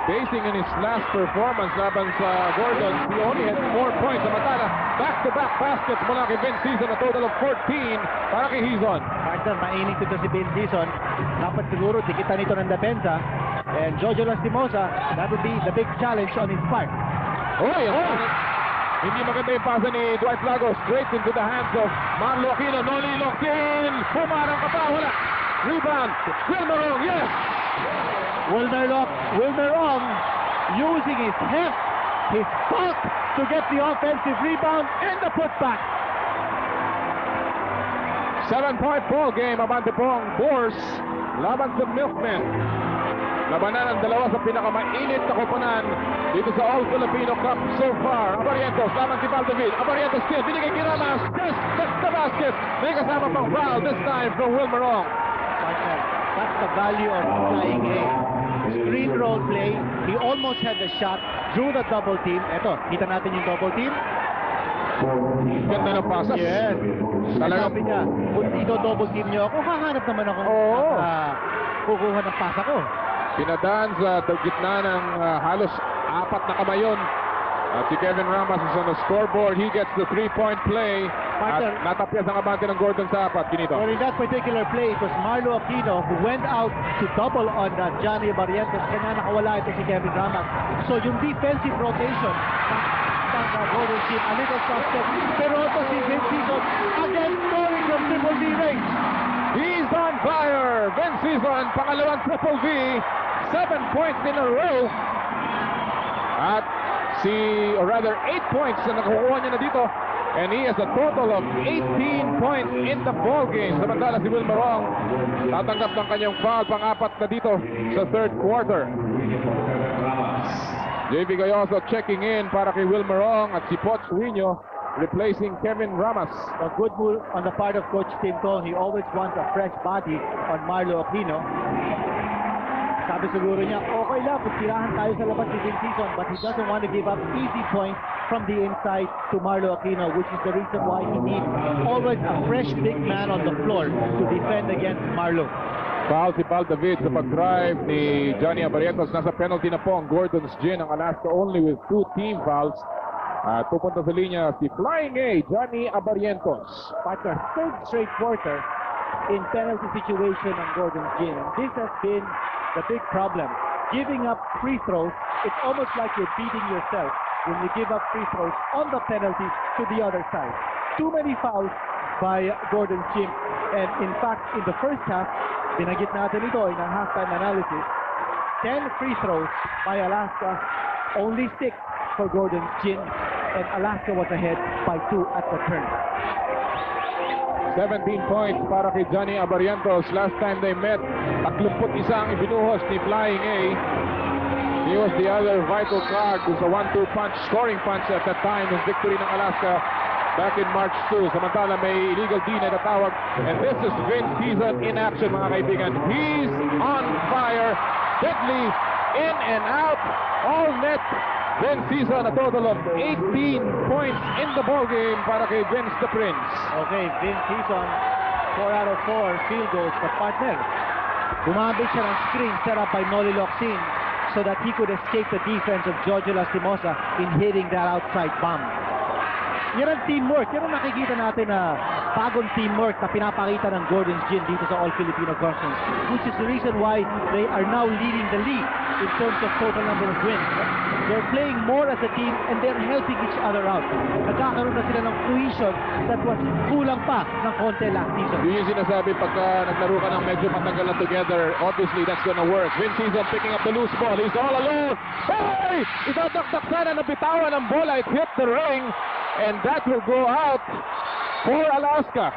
basing in his last performance laban sa Gordon, he only had 4 points. Samantala, back-to-back baskets mula kay Ben Season, a total of 14 para kay Hizon. Partner, mainit ito si Ben Season. Dapat siguro dikitan nito ng depensa. And Jojo Lastimosa, that would be the big challenge on his part. Hindi maganda yung pasa ni Dwight Lago, straight into the hands of Marlo Aquino. Noli Loxin, pumarang ka pa, wala. Rebound, Wilmer Ong, yes! Wilmer Ong using his heft, his butt to get the offensive rebound and the putback. 7-point ball game, abante po ang Boers laban sa Milkmen. Labanan ang dalawa sa pinakamainit na koponan dito sa All-Filipino Cup so far. Abarientos, laban si Valdevit. Abarientos still, binigay kay Ramas. Yes, that's the basket. May kasama pang foul this time from Wilmer Ong. That's the value of flying A. Screen roll play. He almost had the shot. Drew the double team. Eto, kita natin yung double team. Ganda ng pasas. Yes. Talaga. Sabi niya, kung dito double team niyo ako, hahanap naman ako kukuha ng pasa ko. Pinadaan sa gitna ng halos 4 na kamayon. At si Kevin Ramos is on the scoreboard. He gets the 3-point play. At natapyas ang abante ng Gordon sa 4. Kinito. Well, in that particular play, it was Marlo Aquino who went out to double on Johnny Barrientos. Kaya nakawala ito si Kevin Ramos. So yung defensive rotation ng Gordon team, a little suspect. Pero ito si Ben Season, again scoring from triple V range. He's on fire! Ben Season, pangalawang triple V. 7 points in a row. At or rather 8 points na nakukuha niya na dito. And he has a total of 18 points in the ball game. Samantala si Wilmer Ong tatanggap ng kanyang foul, pang-4 na dito sa third quarter. JV Gayoso checking in para kay Wilmer Ong at si Poch Suino replacing Kevin Ramos. A good move on the part of Coach Tim Cole. He always wants a fresh body on Marlo Aquino. Sabi siguro niya, okay lang, pagtirahan tayo sa labas ni Ben Season, but he doesn't want to give up easy points from the inside to Marlo Aquino, which is the reason why he needs always a fresh big man on the floor to defend against Marlo. Foul si Valdevit sa pag-drive ni Johnny Abarientos. Nasa penalty na po ang Gordon's Gin, ang Alaska only with 2 team fouls. Pupunta sa linya si Flying A, Johnny Abarientos. Partner, third straight quarter in penalty situation ng Gordon's Gin. This has been the big problem giving up free throws, it's almost like you're beating yourself when you give up free throws on the penalty to the other side. Too many fouls by Gordon's Gym. And in fact, in the first half, binagit natin ito in ang halftime analysis, 10 free throws by Alaska, only 6 for Gordon's Gym, and Alaska was ahead by 2 at the turn. 17 points para kay Johnny Abarientos. Last time they met, 31 ang ibinuhos ni Flying A. He was the other vital card. It was a 1-2 punch, scoring punch at that time in victory ng Alaska back in March 2. Samantala may illegal D na natawag. And this is Vince Tizon in action, mga kaibigan. He's on fire. Deadly, in and out, all net. Vince Tizon, a total of 18 points in the ballgame para kay Vince the Prince. Okay, Vince Tizon, 4 out of 4 field goals. But partner, gumamit siya ng screen set up by Noli Locsin so that he could escape the defense of Giorgio Lastimosa in hitting that outside bomb. Yan ang teamwork. Yan ang nakikita natin na bagong teamwork na pinapakita ng Gordon's Gym dito sa All-Filipino Conference, which is the reason why they are now leading the league in terms of total number of wins. They're playing more as a team and they're helping each other out. Nagkakaroon na sila ng cohesion that was kulang pa ng konti last season. Yun yung sinasabi pagka naglaro ka ng medyo matagal na together, obviously that's gonna work. Vince Tizon picking up the loose ball. He's all alone. Hey! Itadakdak sana na bitawan ng bola. It hit the ring and that will go out for Alaska.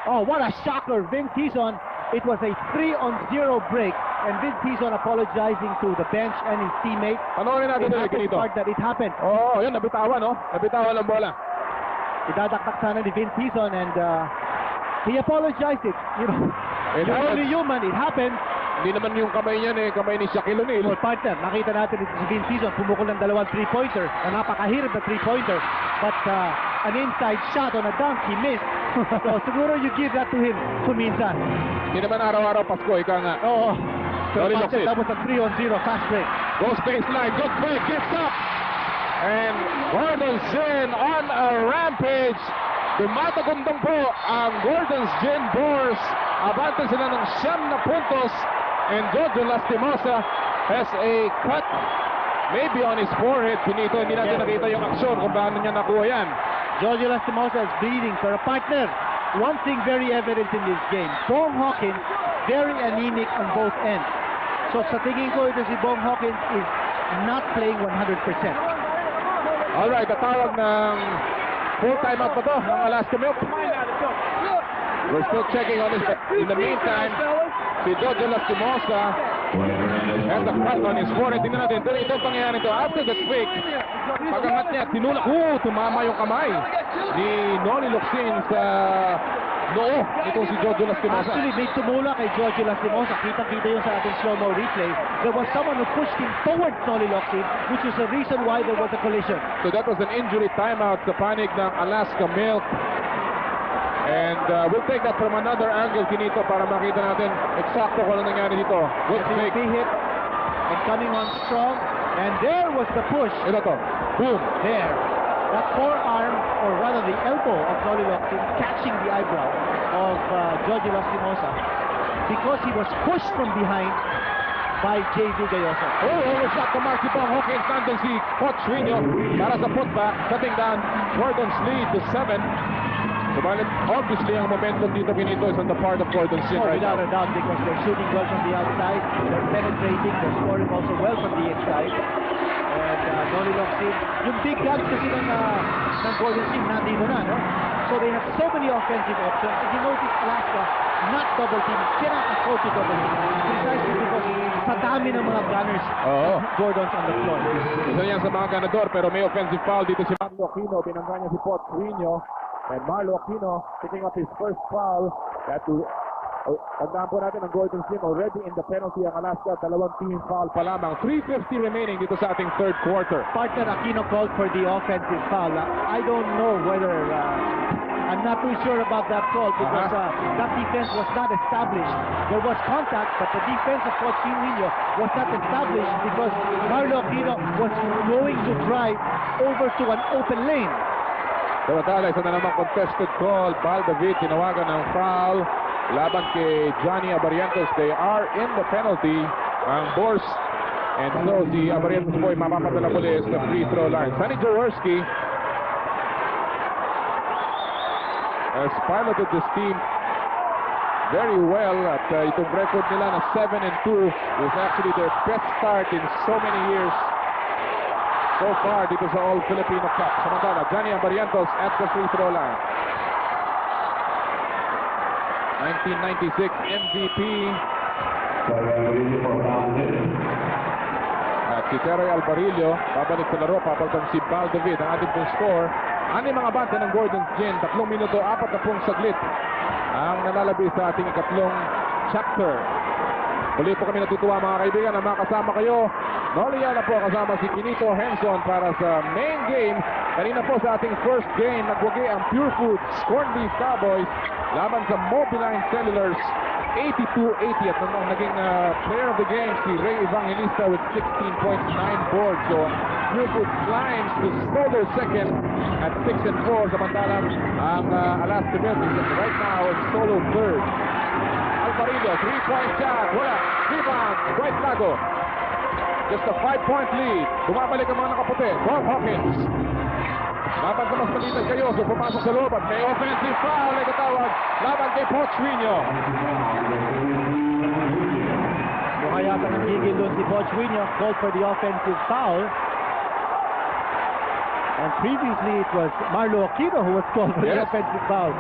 Oh, what a shocker. Vince Tizon, it was a 3-on-0 break. And Vince Tizon apologizing to the bench and his teammates. Panoorin natin dito. That it happened. Oh, yun, nabitawan, no? Nabitawan ng bola. Idadaktak sana ni Vince Tizon and he apologized it. You know, you're only human. It happened. Hindi naman yung kamay niya, kamay ni Shaquille O'Neal. Well, partner, nakita natin si Vince Tizon pumukol ng 2 3-pointer na napakahirap na 3-pointer. But an inside shot on a dunk, he missed. So siguro you give that to him kuminsan. Hindi naman araw-araw Pasko, ika nga. Oo. So, Sorry, partner, tapos ang 3-on-0 fast break. Goes baseline, good break, gets up. And Gordon's Gin on a rampage. Tumatagundong po ang Gordon's Gin Boars. Abante sila ng 9 puntos. And Giorgio Lastimosa has a cut maybe on his forehead. Finito, hindi natin nakita yung aksyon kung paano niya nakuha yan. Giorgio Lastimosa is bleeding for a partner. One thing very evident in this game, Bong Hawkins, very anemic on both ends. So sa tingin ko ito si Bong Hawkins is not playing 100%. Alright, tatawag ng full timeout pa to ng Alaska Milk. We're still checking on this, but in the meantime, si Giorgio Lastimosa has a cut on his forehead. Tingnan natin, ito ang pangyayari ito. After the break, pag-angat niya, tinulak, tumama yung kamay ni Noli Locsin sa noo itong si Giorgio Lastimosa. Actually, may tumulak kay Giorgio Lastimosa. Kita-kita yun sa ating slow-mo replay. There was someone who pushed him towards Noli Locsin, which is the reason why there was a collision. So that was an injury timeout sa panig ng Alaska Milk. And we'll take that from another angle, Kinito, para makita natin eksakto kung ano nangyari dito. Good fake. Hit and coming on strong. And there was the push. Ito to. Boom. There. That forearm, or rather the elbow of Noli Locsin catching the eyebrow of Giorgio Lastimosa because he was pushed from behind by J.V. Gayoso. Almost got the mark si Bong Hawkins. Nandun si Coach Sueño para sa putback, cutting down Gordon's lead to 7. Subalit, obviously, ang momentum dito Kinito is on the part of Gordon's Gym right now. Without a doubt, because they're shooting well from the outside, they're penetrating, they're scoring also well from the inside. And Noli Locsin, yung big guns kasi ng Gordon's Gym nandito na, no? So they have so many offensive options. If you notice, Alaska, not double team, cannot afford to double team. Precisely because sa dami ng mga gunners, Gordon's on the floor. Isa yan sa mga ganador, pero may offensive foul dito si Marlo Aquino. Binangga niya si Pot Sueño. And Marlo Aquino picking up his first foul. Tandaan po natin ang Gordon's Gym already in the penalty ang Alaska. 2 team foul pa lamang. 3:50 remaining dito sa ating third quarter. Partner Aquino called for the offensive foul. I don't know whether... I'm not too sure about that call because that defense was not established. There was contact, but the defense of Coach Sueño was not established because Marlo Aquino was going to drive over to an open lane. Samantala, isa na namang contested call. Val David, tinawagan ng foul laban kay Johnny Abarientos. They are in the penalty. Ang Boars And so si Abarientos po ay mapapadala muli sa free throw line. Sonny Jaworski has piloted this team very well at itong record nila na 7-2 was actually their best start in so many years so far dito sa All Filipino Cup. Samantala, Johnny Abarientos at the free throw line. 1996 MVP. At si Teroy Alvarillo, babalik sa laro, papaltan si Val David, ang ating pong score. Ano yung mga bante ng Gordon Gin? 3 minuto, 40 saglit ang nalalabi sa ating ikatlong chapter. Muli po kami natutuwa mga kaibigan na makasama kayo. Noriana po kasama si Kinito Henson para sa main game. Kanina po sa ating first game, nagwagi ang Pure Foods Corned Beef Cowboys laban sa Mobiline Cellulars 82-80 at naging player of the game si Ray Evangelista with 16 points, 9 boards. So Pure Foods climbs to solo second at 6-4. Samantalang ang Alaska Milk is right now in solo third. Alvarillo, 3-point shot, wala, rebound, Dwight Lago. Just a 5-point lead. Bumabalik ang mga nakaputi. Bob Hawkins. Laban sa mas malitan kayo. So pumasok sa loob at may offensive foul ay katawag. Laban kay Pochwinyo. Mukha yata nagigil doon si Pochwinyo. Called for the offensive foul. And previously it was Marlo Aquino who was called for the offensive foul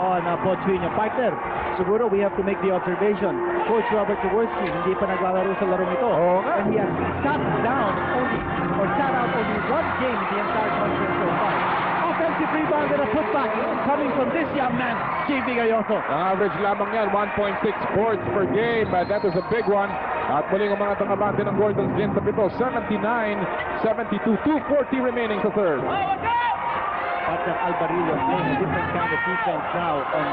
on Pochwinyo. Partner, siguro we have to make the observation. Coach Robert Jaworski hindi pa naglalaro sa larong ito. And he has sat out only one game in the entire conference so far. Offensive rebound and a putback coming from this young man, JB Galloso. Average lamang yan, 1.6 boards per game. That is a big one. At muling ang mga tangabante ng Gordon Gin sa pito, 79-72, 2:40 remaining sa third. Partner Alvarillo playing a different kind of defense now on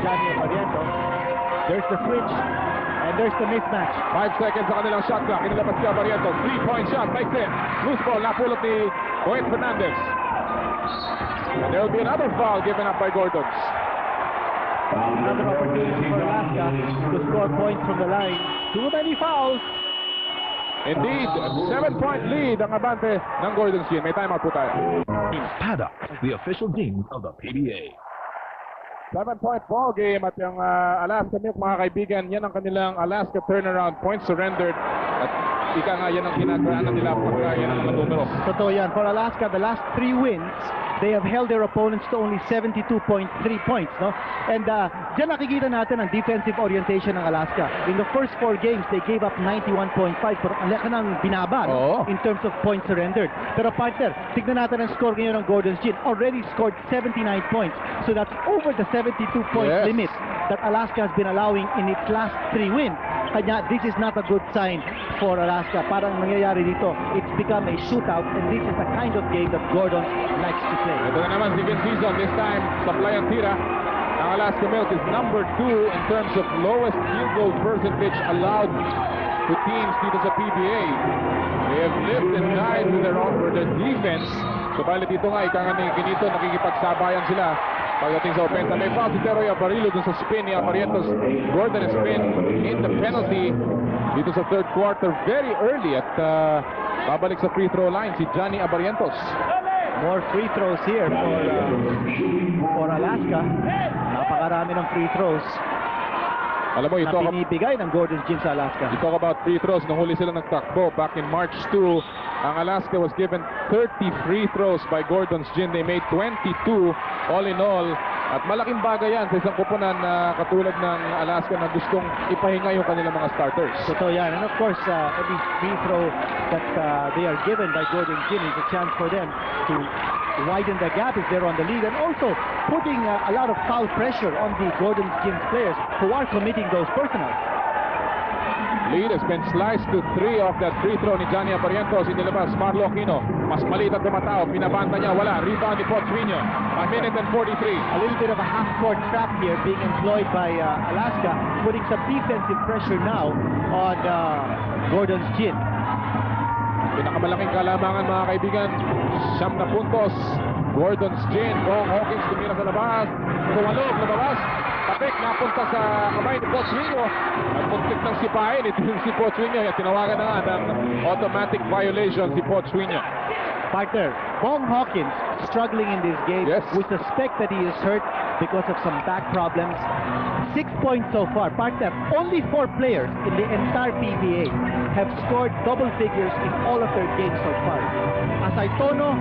Johnny Abarientos. There's the switch and there's the mismatch. 5 seconds sa kanilang shot clock. Inilabas si Abarientos. 3-point shot. Makes it. Loose ball. Napulot ni Boyd Fernandez. And there will be another foul given up by Gordons. Another opportunity for Alaska to score points from the line. Too many fouls. Indeed, 7-point lead ang abante ng Gordon's Gin. May timeout po tayo. Paddock, the official team of the PBA. 7-point ball game at yung Alaska Milk, mga kaibigan, yan ang kanilang Alaska turnaround, points surrendered. At ika nga yan ang ginagawaan nila pagka yan ang numero. Totoo yan. For Alaska, the last 3 wins, they have held their opponents to only 72.3 points, no? And dyan nakikita natin ang defensive orientation ng Alaska. In the first 4 games, they gave up 91.5. Pero ang laki ng binaba, no? In terms of points surrendered. Pero partner, tignan natin ang score ngayon ng Gordon's Gin. Already scored 79 points. So that's over the 72-point limit that Alaska has been allowing in its last 3 wins. Kanya, this is not a good sign for Alaska. Parang nangyayari dito, it's become a shootout, and this is the kind of game that Gordon likes to play. Ito na naman, second season, this time, supply ang tira. Ang Alaska Milk is number 2 in terms of lowest field goal percentage allowed to teams dito sa PBA. They have lived and died with their defense. Subalit ito nga, ika nga ni Ginito, nakikipagsabayan sila. Pagdating sa opensa, may foul si Teroy Alvarillo dun sa spin ni Abarientos. Gordon has been in the penalty dito sa third quarter very early at babalik sa free throw line si Johnny Abarientos. More free throws here for Alaska. Napakarami ng free throws Alam mo, na binibigay ng Gordon's Gin sa Alaska. You talk about free throws. Nung huli sila nagtakbo back in March 2, ang Alaska was given 30 free throws by Gordon's Gin. They made 22 all in all. At malaking bagay yan sa isang kupunan na katulad ng Alaska na gustong ipahinga yung kanilang mga starters. Totoo yan. And of course, every free throw that they are given by Gordon's Gin is a chance for them to widen the gap if they're on the lead, and also putting a lot of foul pressure on the Gordon's Gin players who are committing those personals. Lead has been sliced to 3 off that free throw ni Johnny Abarientos. Inilabas Marlo Aquino. Mas maliit at tumatao. Pinabanta niya. Wala. Rebound ni Pochwinyo. 1 minute and 43. A little bit of a half-court trap here being employed by Alaska, putting some defensive pressure now on Gordon's Gin. Pinakamalaking kalamangan, mga kaibigan. 9 puntos. Gordon's Gin. Bong Hawkins tumira sa labas. Tumalog. Labas. Tapik, napunta sa kamay ni Coach Rino. At puntik ng sipahin, ito yung si Coach Rino. Tinawagan na nga ng automatic violation si Coach Rino. Partner, Bong Hawkins struggling in this game. Yes. We suspect that he is hurt because of some back problems. 6 points so far. Partner, only 4 players in the entire PBA have scored double figures in all of their games so far. Asaitono,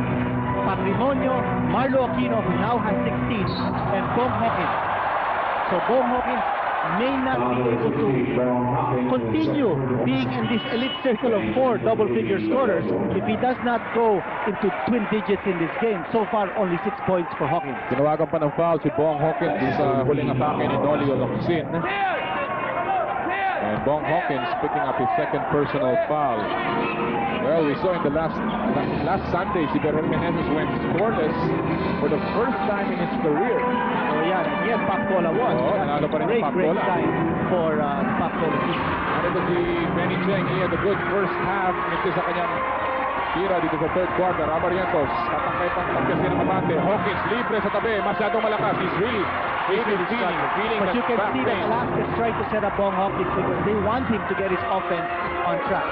Patrimonio, Marlo Aquino, who now has 16, and Bong Hawkins. So Bong Hawkins may not be able to continue being in this elite circle of 4 double-figure scorers if he does not go into twin digits in this game. So far, only 6 points for Hawkins. Tinawagan pa ng foul si Bong Hawkins sa huling atake ni Noli Olocsin. And Bong Hawkins picking up his second personal foul. Well, we saw in the last Sunday, si Berol Meneses went scoreless for the first time in his career. So yeah, and yes, Pacola won. Oo, nanalo pa rin Great, ang great Pacola. time for Pacola. Ano ito si Benny Cheng? He had a good first half nito sa kanyang tira dito sa third quarter. Abarientos, tatangkay pang pagkasin ng Abante. Hawkins, libre sa tabi. Masyadong malakas. He's really feeling But that you can back see that pain. Alaska's trying to set up Bong Hawkins because they want him to get his offense on track.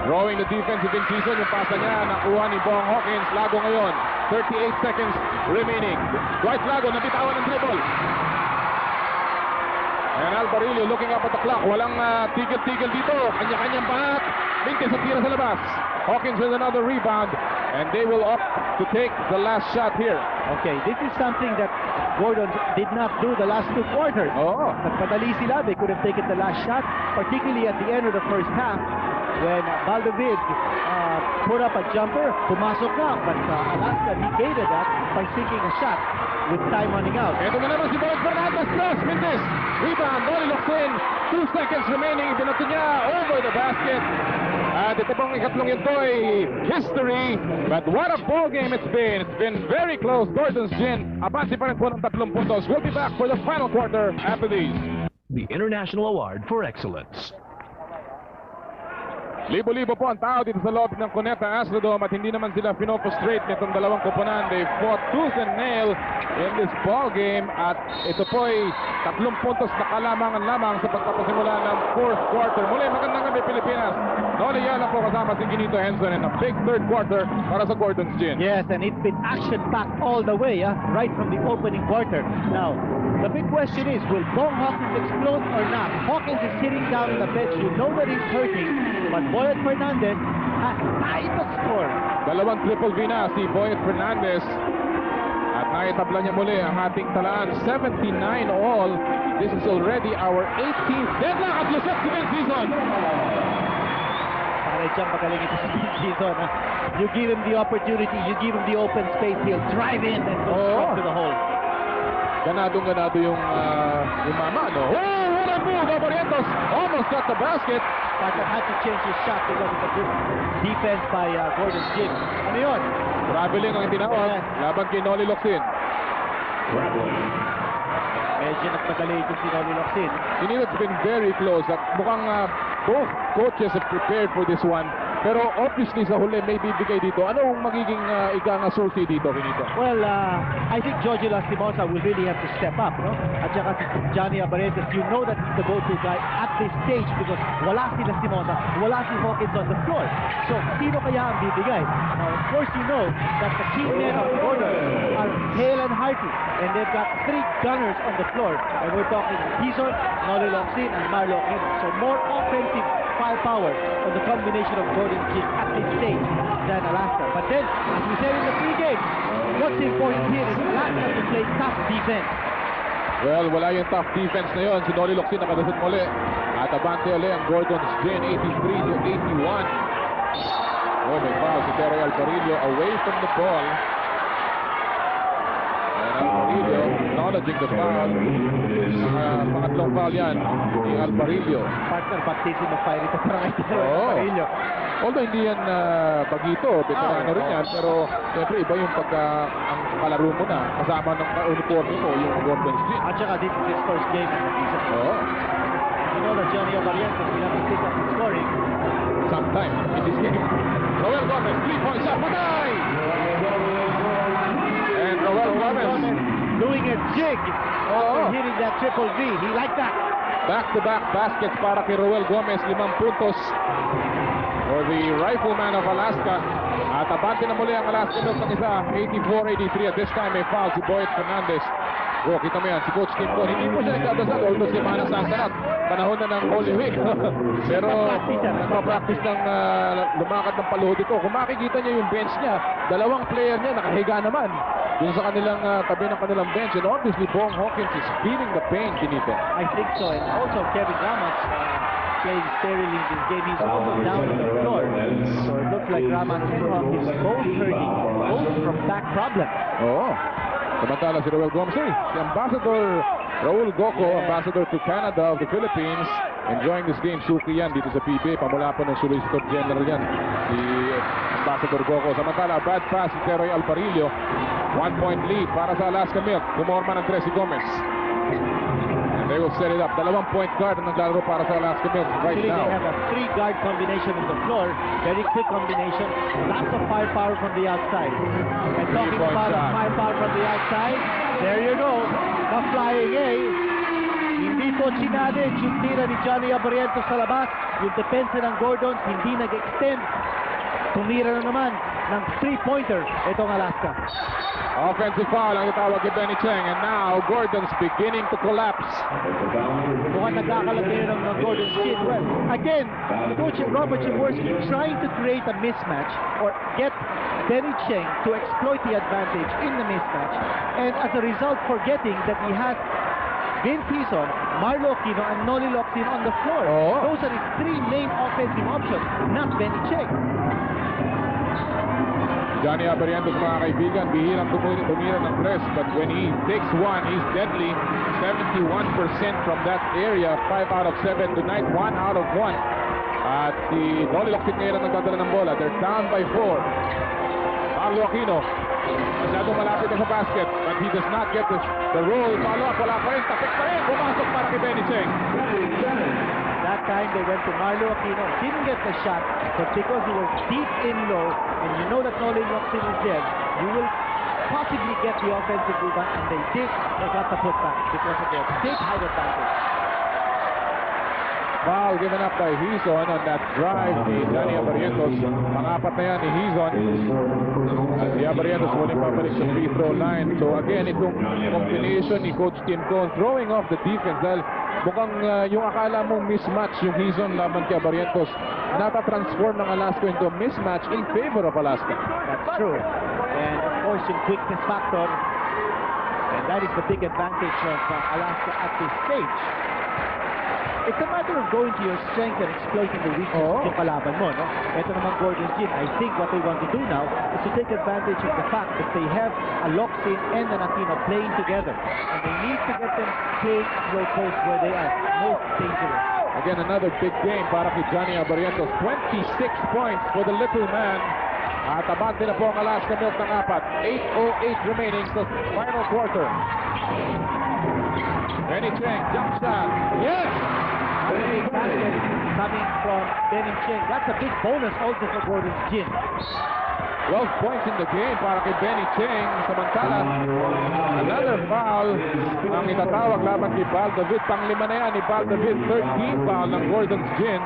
Drawing the defensive incision, yung pasa niya, nakuha ni Bong Hawkins. Lago ngayon, 38 seconds remaining. Dwight Lago, nabitawan ng dribble. And Alvarillo looking up at the clock. Walang tigil-tigil dito. Kanya-kanyang bahat. Mintis sa tira sa labas. Hawkins with another rebound. And they will opt to take the last shot here. Okay, this is something that Gordon did not do the last 2 quarters. Oo. Nagpadali sila. They could have taken the last shot, particularly at the end of the first half when Valdavid put up a jumper, pumasok na, but Alaska negated that by sinking a shot with time running out. Ito na naman si Boyd Fernandez plus Mintis. Rebound, Noli Olocsin. 2 seconds remaining. Binato niya over the basket. At ito pong ikatlong ito ay history. But what a ball game it's been. It's been very close. Gordon's Gin. Abansi pa rin po ng 3 puntos. We'll be back for the final quarter after these. The International Award for Excellence. Libo-libo po ang tao dito sa loob ng Cuneta Astrodome at hindi naman sila pinopostrate nitong dalawang koponan. They fought tooth and nail in this ball game at ito po ay 3 puntos na kalamangan lamang sa pagpapasimula ng 4th quarter. Muli, magandang gabi Pilipinas. Noli Yala po kasama si Ginito Henson in a big 3rd quarter para sa Gordon's Gin. Yes, and it's been action-packed all the way, right from the opening quarter. Now, the big question is, will Bong Hawkins explode or not? Hawkins is sitting down on the bench. You know that he's hurting, but Boyd Fernandez has tied the score. Dalawang triple V na si Boyd Fernandez. At naitabla niya muli ang ating talaan. 79 all. This is already our 18th deadlock at Lucette Cement season. Para diyang magaling ito sa season. You give him the opportunity, you give him the open space, he'll drive in and go straight to the hole. Ganadong-ganado yung mama, no? Oh, what a move! Abarientos almost got the basket. Parker had to change his shot because of the good defense by Gordon's Gin. Ano yun? Traveling ang tinawag. Laban kay Noli Olocsin. Medyo nagpadali ito si Noli Olocsin. It's been very close. At mukhang both coaches have prepared for this one. Pero obviously sa huli may bibigay dito. Anong magiging igang sulti dito, Benito? Well, I think Giorgio Lastimosa will really have to step up, no? At saka si Johnny Abarentes, you know that he's the go-to guy at this stage because wala si Lastimosa, wala si Hawkins on the floor. So, sino kaya ang bibigay? Now, of course, you know that the key men of Gordon are Hale and Harty, and they've got 3 gunners on the floor. And we're talking Tizon, Noli Olocsin, and Marlo Aquino. So, more offensive firepower on the combination of Gordon Gin at this stage than Alaska. But then, as we said in the pregame, what's important here is Alaska to play tough defense. Well, wala yung tough defense na yun. Si Noli Olocsin nakadasot muli. At abante ulit ang Gordon's Gin, 83-81. Oh, may foul si Terry Alvarillo away from the ball. And Alvarillo acknowledging the foul. Pangatlong foul yan ni Alvarillo. Partner, baptism of fire ito para kay Alvarillo. Although hindi yan bagito, veterano rin yan, pero siyempre iba yung ang kalaro mo na kasama ng uniforme mo, yung Gordon's Gin. At saka this is his first game in the season. Oo. You know that Johnny Abarrientos will have to pick up the scoring. Sometime in this game. Roel Gomez, 3-point shot, patay! And Roel Gomez doing a jig Oo. after hitting that triple V. He liked that. Back-to-back baskets para kay Roel Gomez, 5 puntos for the Rifleman of Alaska. At abante na muli ang Alaska Milk ng isa, 84-83. At this time may foul si Boyd Fernandez. Bro, kita mo yan, si Coach Tim Con, hindi po siya nagdadasal, although si Mana Santanat, panahon na ng Holy Week. Pero nagpa-practice ng lumakad ng paluhod ito. Kung makikita niyo yung bench niya, dalawang player niya nakahiga naman dun sa kanilang tabi ng kanilang bench. And obviously, Bong Hawkins is feeling the pain, Benito. I think so. And also, Kevin Ramos playing sterilely in this game. He's also down on the floor. So it looks like Ramos and Hawkins both hurting, both from back problems. Oo. Samantala si Roel Gomez, si Ambassador Raul Goco, Ambassador to Canada of the Philippines, enjoying this game. Suki yan dito sa PBA, pamula po ng Solicitor General yan, si Ambassador Goco. Samantala, bad pass si Teroy Alparillo, 1-point lead para sa Alaska Milk. Kumorma ng 3 si Gomez. And they will set it up. 2-point guard ang naglalaro para sa Alaska Milk right Actually, now. they have a 3-guard combination on the floor. Very quick combination. Lots of firepower from the outside. And talking Three-point about shot. firepower from the outside, there you go. The flying A. Hindi po sinadid yung tira ni Johnny Abarrientos sa labas. Yung depensa ng Gordons hindi nag-extend. Tumira na naman ng 3-pointer itong Alaska. Offensive foul ang itawag kay Benny Cheng, and now Gordon's beginning to collapse. Mukhang nagkakalagay ng Gordon's kid. Well, again, Coach Robert Jaworski trying to create a mismatch or get Benny Cheng to exploit the advantage in the mismatch, and as a result forgetting that he has Vince Hison, Marlo Aquino, and Noli Locsin on the floor. Oh. Those are his 3 main offensive options, not Benny Cheng. Johnny Abarrientos, mga kaibigan, bihirang tumira ng press, but when he takes one, he's deadly. 71% from that area, 5 out of 7 tonight, 1 out of 1. At si Noli Locsin ngayon ang nagdadala ng bola. They're down by 4. Marlo Aquino, masyadong malapit na sa basket, but he does not get the roll. Follow up, wala pa rin, tapik pa rin, pumasok para kay Benny Cheng. That time they went to Marlo Aquino, didn't get the shot, but because he was deep in low, and you know that Noli Locsin is there, you will possibly get the offensive rebound, and they did. They got the putback because of their big height advantage. Foul given up by Hison on that drive ni Johnny Abarrientos. Pang-apat na yan ni Hison. At si Abarrientos muling pabalik sa free throw line. So again, itong combination ni Coach Tim Cone throwing off the defense dahil mukhang yung akala mong mismatch yung Hison laban kay Abarrientos, nata-transform ng Alaska into a mismatch in favor of Alaska. That's true. And of course, yung quickness factor, and that is the big advantage of Alaska at this stage. It's a matter of going to your strength and exploiting the weakness ng kalaban mo, no? Ito naman Gordon's Gym. I think what they want to do now is to take advantage of the fact that they have a Locsin and an Aquino playing together. And they need to get them playing low post where they are most dangerous. Again, another big game para kay Johnny Abarrientos. 26 points for the little man. At abante na po ang Alaska Milk ng 4. 8:08 remaining sa final quarter. Benny Cheng, jump shot. Yes! Big basket coming from Benny Cheng. That's a big bonus also for Gordon's Gym. 12 points in the game para kay Benny Cheng. Samantala, another foul ang itatawag laban kay Val David. Pang-5 na yan ni Val David. Third team foul ng Gordon's Gym.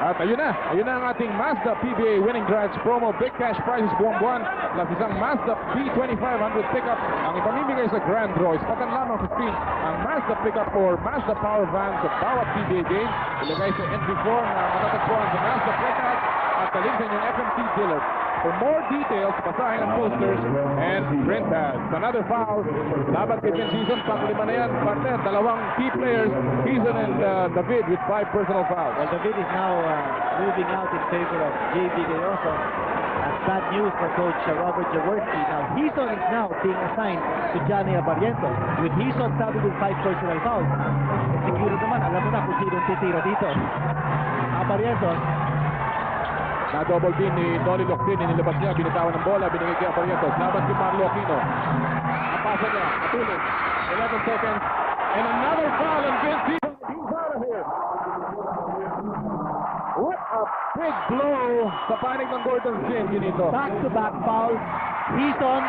At ayun na ang ating Mazda PBA Winning Drives promo. Big cash prizes buwan-buwan. Plus isang Mazda P2500 pickup ang ipamimigay sa Grand Royce. Patan lamang sa screen ang Mazda pickup or Mazda Power Van sa bawat PBA game. Ilagay sa entry form na matatagpuan sa Mazda Pickup at talinsan yung FMC dealer. For more details, basahin ang posters and print ads. Another foul. Laban kay Vince Hison, pang-5 na yan. Partner, dalawang key players, Hison and David with 5 personal fouls. Well, David is now moving out in favor of J.B. Gayoso. That's bad news for Coach Robert Jaworski. Now, Hison is now being assigned to Johnny Abarrientos. With Hison starting with 5 personal fouls, siguro naman, alam mo na kung sinong titira dito. Abarrientos, Na-double team ni Noli Locsin, inilabas niya, binitawan ng bola, binigay kay Abarrientos. Laban si Marlo Aquino. Napasa niya, matulog. 11 seconds. And another foul and Vince Hison. He's out of here. What a Big blow sa panig ng Gordon Gin, Ginito. Back-to-back fouls. He's on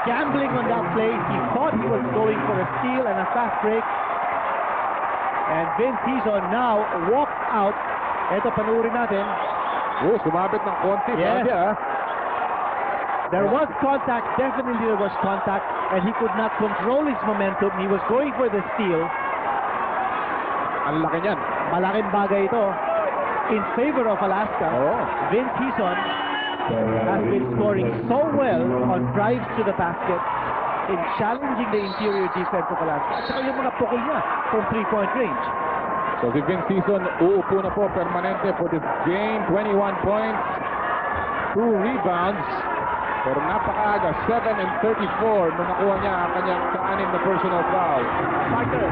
gambling on that play. He thought he was going for a steal and a fast break. And Vince Hizon now walked out. Ito, panurin natin. Sumabit ng konti. Yes. Sabi, There was contact. Definitely there was contact. And he could not control his momentum. He was going for the steal. Ang laki niyan. Malaking bagay ito. In favor of Alaska, Vince Hizon has been scoring so well on drives to the basket in challenging the interior defense of Alaska. At saka yung mga pukol niya from 3-point range. So si Vince Hizon uupo na po permanente for this game. 21 points, 2 rebounds. Pero napakaaga, 7 and 34 nung nakuha niya ang kanyang kaanim na personal foul. Parker,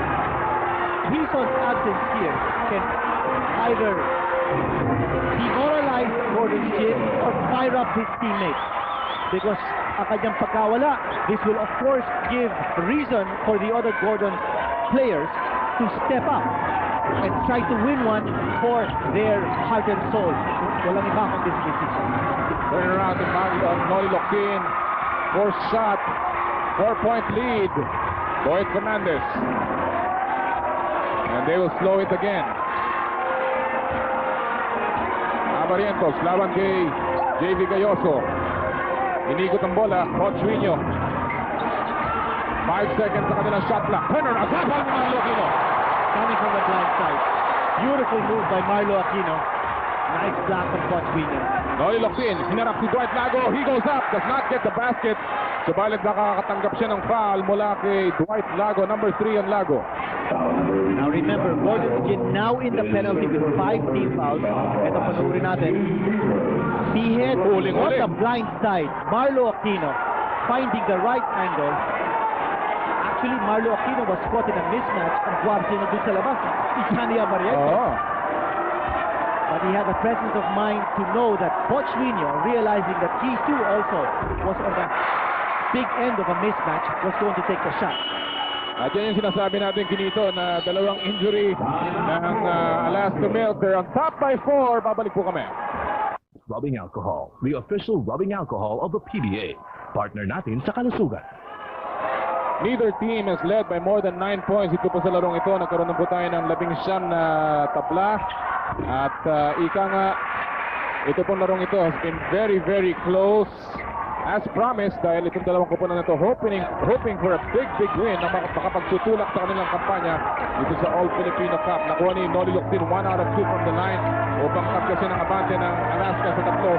Hizon's absence here can either demoralize Gordon Gin or fire up his teammates. Because ang kanyang pagkawala, this will of course give reason for the other Gordon players to step up and try to win one for their heart and soul. Walang iba kung this decision. Turn around to Noli Loquin. Fourth shot. 4-point lead. Boyd Fernandez. And they will slow it again. Barrientos, laban kay JV Gayoso. Inigot ang bola, Pochuino. 5 seconds sa kanilang shot clock. Turner, asapal ni Marlo Aquino. Coming from the blind side. Beautiful move by Marlo Aquino. Nice block from Pochuino. Noli Loquin, hinarap si Dwight Lago. He goes up, does not get the basket. Subalit nakakatanggap siya ng foul mula kay Dwight Lago. Number 3 ang Lago. Now remember, Gordon Gin now in the penalty with 5 team fouls. Ito panurin natin. He hit on the blind side. Marlo Aquino finding the right angle. Actually, Marlo Aquino was caught in a mismatch. Ang guardia na doon sa labas, si Chania Barrientos. But he had the presence of mind to know that Pochuino, realizing that he too also was on the big end of a mismatch, was going to take the shot. At yan yung sinasabi natin, Kinito, na dalawang injury ng Alaska Milk. They're on top by 4. Babalik po kami. Rubbing alcohol, the official rubbing alcohol of the PBA. Partner natin sa kalusugan. Neither team has led by more than 9 points. Ito po sa larong ito. Nagkaroon na po tayo ng 19 na tabla. At ika nga, ito pong larong ito has been very, very close. As promised, dahil itong dalawang kupunan na ito hoping for a big win na makapagtutulak sa kanilang kampanya dito sa All-Filipino Cup. Nakuha ni Noli Loquin 1 out of 2 from the line upang kapkasin ang abante ng Alaska sa tatlo,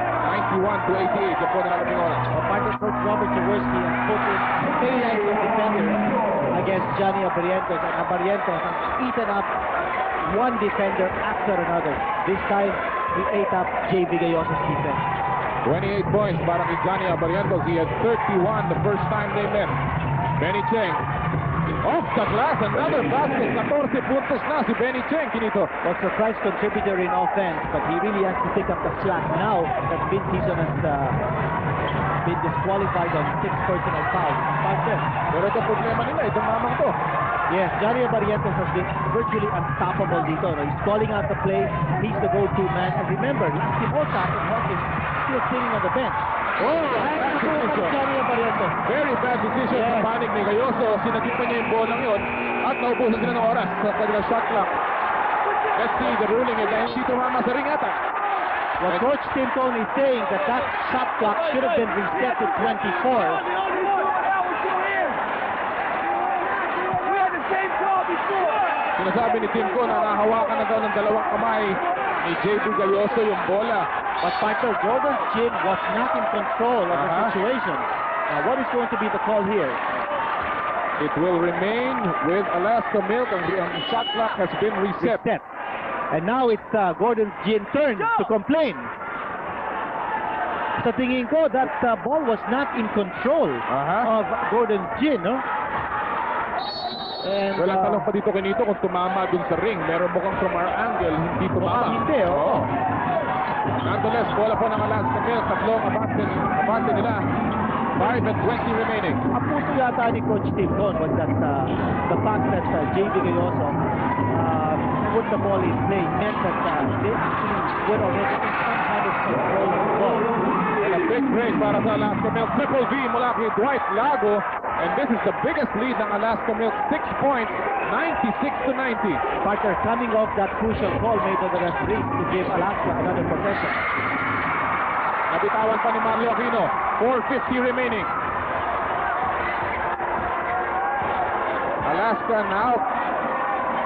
91-88. Yan po na namin oras. Partner coach Robert Jaworski has focused daylight of defender against Johnny Barrientos, and Barrientos has eaten up one defender after another. This time, he ate up JV Gayoso's defense. 28 points para kay Johnny Barrientos. He had 31 the first time they met. Benny Cheng off the glass, another basket. 14 puntos na si Benny Cheng, Kinito. Was surprise contributor in offense, but he really has to pick up the slack now that Vince Hizon has been disqualified on 6 personal fouls. Pero ito problema nila, itong mamang to. Yes, Johnny Barrientos has been virtually unstoppable dito. No? He's calling out the play. He's the go-to man. And remember, Timota and Hawkins still sitting on the bench. Bad decision. Johnny Barrientos. Very bad decision sa panig ni Gayoso. Sinagipan niya yung bolang yun at naubusan sila ng oras sa kanilang shot clock. Let's see the ruling if hindi tumama sa ring ata. Well, Coach Tim Cone is saying that shot clock should have been reset to 24. Sinasabi ni Tim Cone na nahawakan na daw ng dalawang kamay ni JB Gayoso yung bola. But Partner, Gordon Gin was not in control of the situation. Now, what is going to be the call here? It will remain with Alaska Milk. Ang shot clock has been reset. And now it's Gordon Gin's turn to complain. Sa tingin ko, that ball was not in control of Gordon Gin, no? And, walang tanong pa dito Kinito kung tumama dun sa ring. Meron mukhang from our angle, hindi tumama. Hindi, oo. Nonetheless, bola po ng Alaska Milk. Tatlong abante nila. 5 and 20 remaining. Ang puso yata ni Coach Tim Cone was that the fact that JV Gayoso put the ball in play meant that they actually were already in some kind of control of the ball. And a big break para sa Alaska Milk. Triple V mula kay Dwight Lago. And this is the biggest lead ng Alaska Milk. 6 points, 96-90. Partner coming off that crucial call made by the referee to give Alaska another possession. Nabitawan pa ni Mario Aquino. 4:50 remaining. Alaska now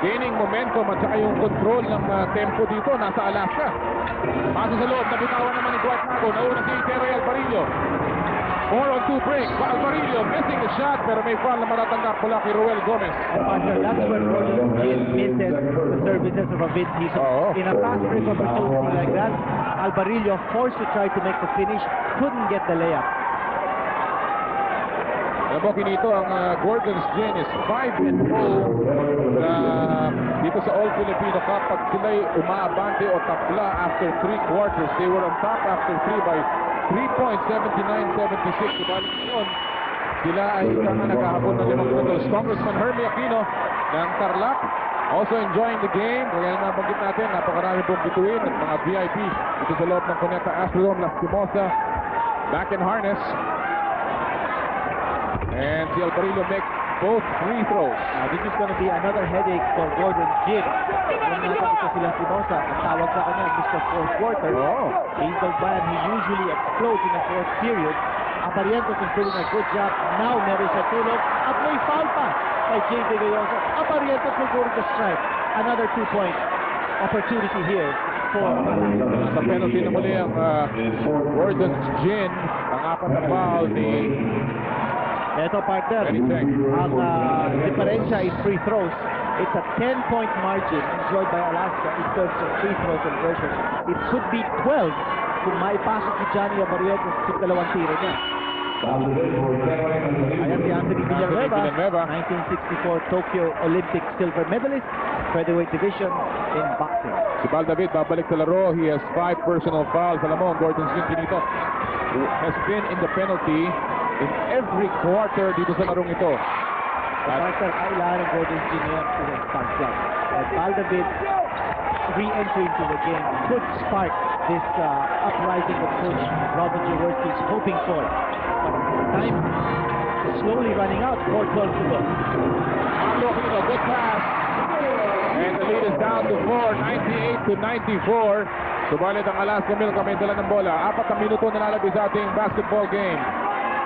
gaining momentum at saka yung control ng tempo dito nasa Alaska. Pasa sa loob, nabitawan naman ni Dwight Lago. Nauna si Terry Alvarillo. 4-on-2 break. Alvarillo missing the shot pero may foul na matatanggap mula kay Roel Gomez. Partner, that's where Gordon Jim misses the services of a bit. In a fast break opportunity like that, Alvarillo forced to try to make the finish, couldn't get the layup. Alam mo, kinito ang Gordon's Gin is 5-0 dito sa All Filipino Cup. Pag sila'y umaabante o tapla after 3 quarters, they were on top after 3 by 3 points, 79-76. Ibalik yun, sila ay naghahabol ng 5 minutos. Congressman Hermie Aquino ng Tarlac also enjoying the game. Kaya nabanggit natin, napakarami pong bituin at mga VIP dito sa loob ng Cuneta Astrodome, Las Timosa, back in harness. And si Alvarillo makes both free throws. This is going to be another headache for Gordon Jim. Alam natin ito sila Timosa. Ang tawag sa kanya, Mr. Fourth Quarter. He's the man who usually explodes in the fourth period. Aparientos is doing a good job. Now meron siya tulog. At may foul pa kay J.D. Gayoso. Aparientos will go to the strike. Another 2-point opportunity here for sa penalty na muli ang Gordon's Gin. Ang apat na foul ni Ito, partner, ang diferensya in free throws, it's a 10-point margin enjoyed by Alaska in terms of free throw conversion. It should be 12 kung maipasok si Johnny Abarrientos sa dalawang tiro niya. Ayan si Anthony Villanueva, 1964 Tokyo Olympic silver medalist, featherweight division in boxing. Si Bal David babalik sa laro. He has 5 personal fouls. Alam mo, Gordon's Gin dito has been in the penalty in every quarter dito sa larong ito. Partner, kailangan ng Gordon's Gin yan to spark that. And Bal David re-entry into the game could spark this uprising of Coach Robin Jaworski is hoping for. Time slowly running out. 4:12 to go. Good pass. And the lead is down to 4, 98-94. Subalit ang Alaska Milk may dala ng bola. 4 minuto na nalabi sa ating basketball game.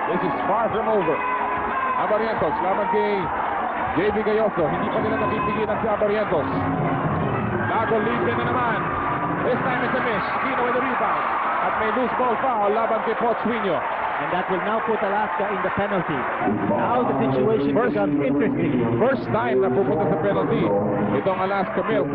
This is far from over. Abarrientos, laban kay J.B. Gayoso. Hindi pa nila napipigilan si Abarrientos. Lago libre na naman. This time it's a miss. Aquino with the rebound. At may loose ball foul laban kay Pochuino. And that will now put Alaska in the penalty. Now the situation becomes interesting. First time na pupunta sa penalty itong Alaska Milk.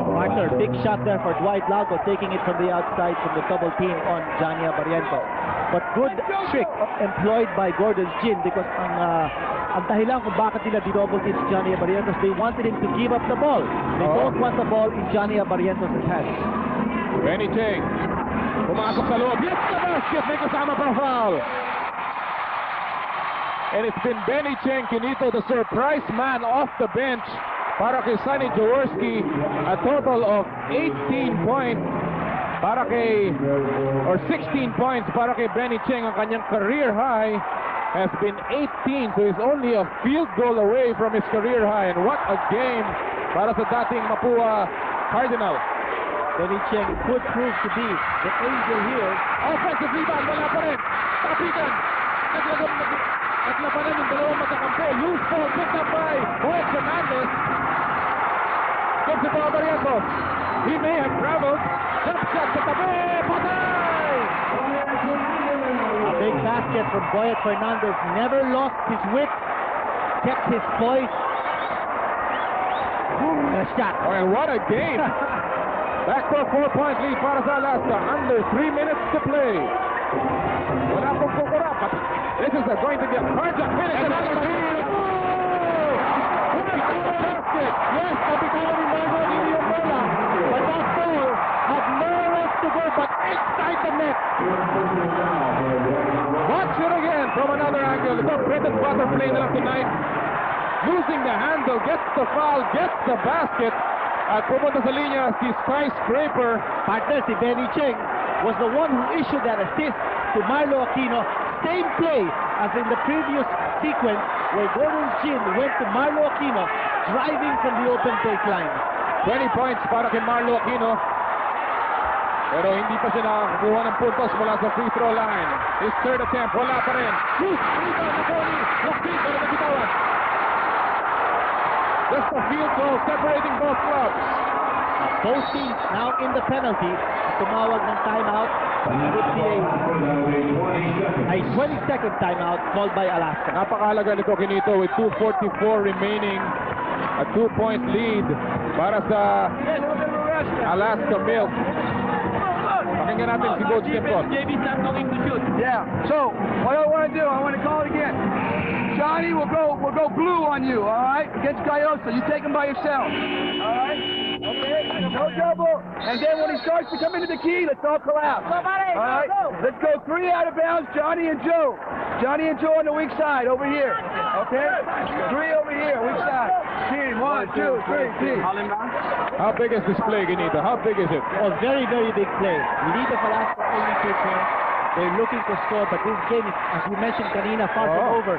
Partner, big shot there for Dwight Lago, taking it from the outside from the double team on Johnny Abarrientos. But good trick employed by Gordon's Gin because ang dahilan kung bakit nila dinouble team si Johnny Abarrientos, they wanted him to give up the ball. They don't want the ball in Johnny Abarrientos' hands. Benny Cheng pumasok sa loob. Yes, the basket! May kasama pang foul. And it's been Benny Cheng Quinito, the surprise man off the bench para kay Sonny Jaworski. A total of 18 points para kay, or 16 points para kay Benny Cheng. Ang kanyang career high has been 18, so he's only a field goal away from his career high. And what a game para sa dating Mapua Cardinal. Benny Cheng could prove to be the angel here. Offensive rebound, wala pa rin. Tapitan. Naglapanan yung dalawang magkakampo. Loose ball picked up by Boyd Fernandez. Gives it to Abarrientos. He may have traveled. Jump shot sa tabi. Patay! A big basket from Boyd Fernandez. Never lost his wit. Kept his poise. And a shot. Oh, and what a game. Back for a 4-point lead para sa Alaska. Under 3 minutes to play. Wala pong kukura, but this is going to be a carjack finish. And that's the basket. Yes, Capitano Rimardo in the umbrella. But that ball had nowhere to go but inside the net. Watch it again from another angle. Ito, bread and butter play na lang tonight. Losing the handle, gets the foul, gets the basket. At pumunta sa linya si Skyscraper. Partner, si Benny Cheng was the one who issued that assist to Marlo Aquino. Same play as in the previous sequence where Gordon Jin went to Marlo Aquino driving from the open baseline. 20 points para kay Marlo Aquino. Pero hindi pa siya nakakuha ng puntos mula sa free throw line. His third attempt, wala pa rin. Shoot! Rebound ni Tony. Wakil para nagitawan. Just a field goal separating both clubs. Both teams now in the penalty. Tumawag ng timeout. It would be a 20-second timeout called by Alaska. Napakahalaga nito, Kinito, with 2:44 remaining. A 2-point lead para sa Alaska Milk. Pakinggan natin si Coach Timpon. JB's not going to shoot. Yeah. So what I want to do, I want to call it again. Johnny will go blue on you, all right? Against Gayosa. You take him by yourself. All right? Okay? No double. And then when he starts to come into the key, let's all collapse. All right? Let's go 3 out of bounds, Johnny and Joe. Johnny and Joe on the weak side over here. Okay? 3 over here, weak side. Team, 1, 2, 3, team. How big is this play, Kinito? How big is it? A very, very big play. Lead of Alaska only 2 points. They're looking to score, but this game is, as we mentioned kanina, far from over.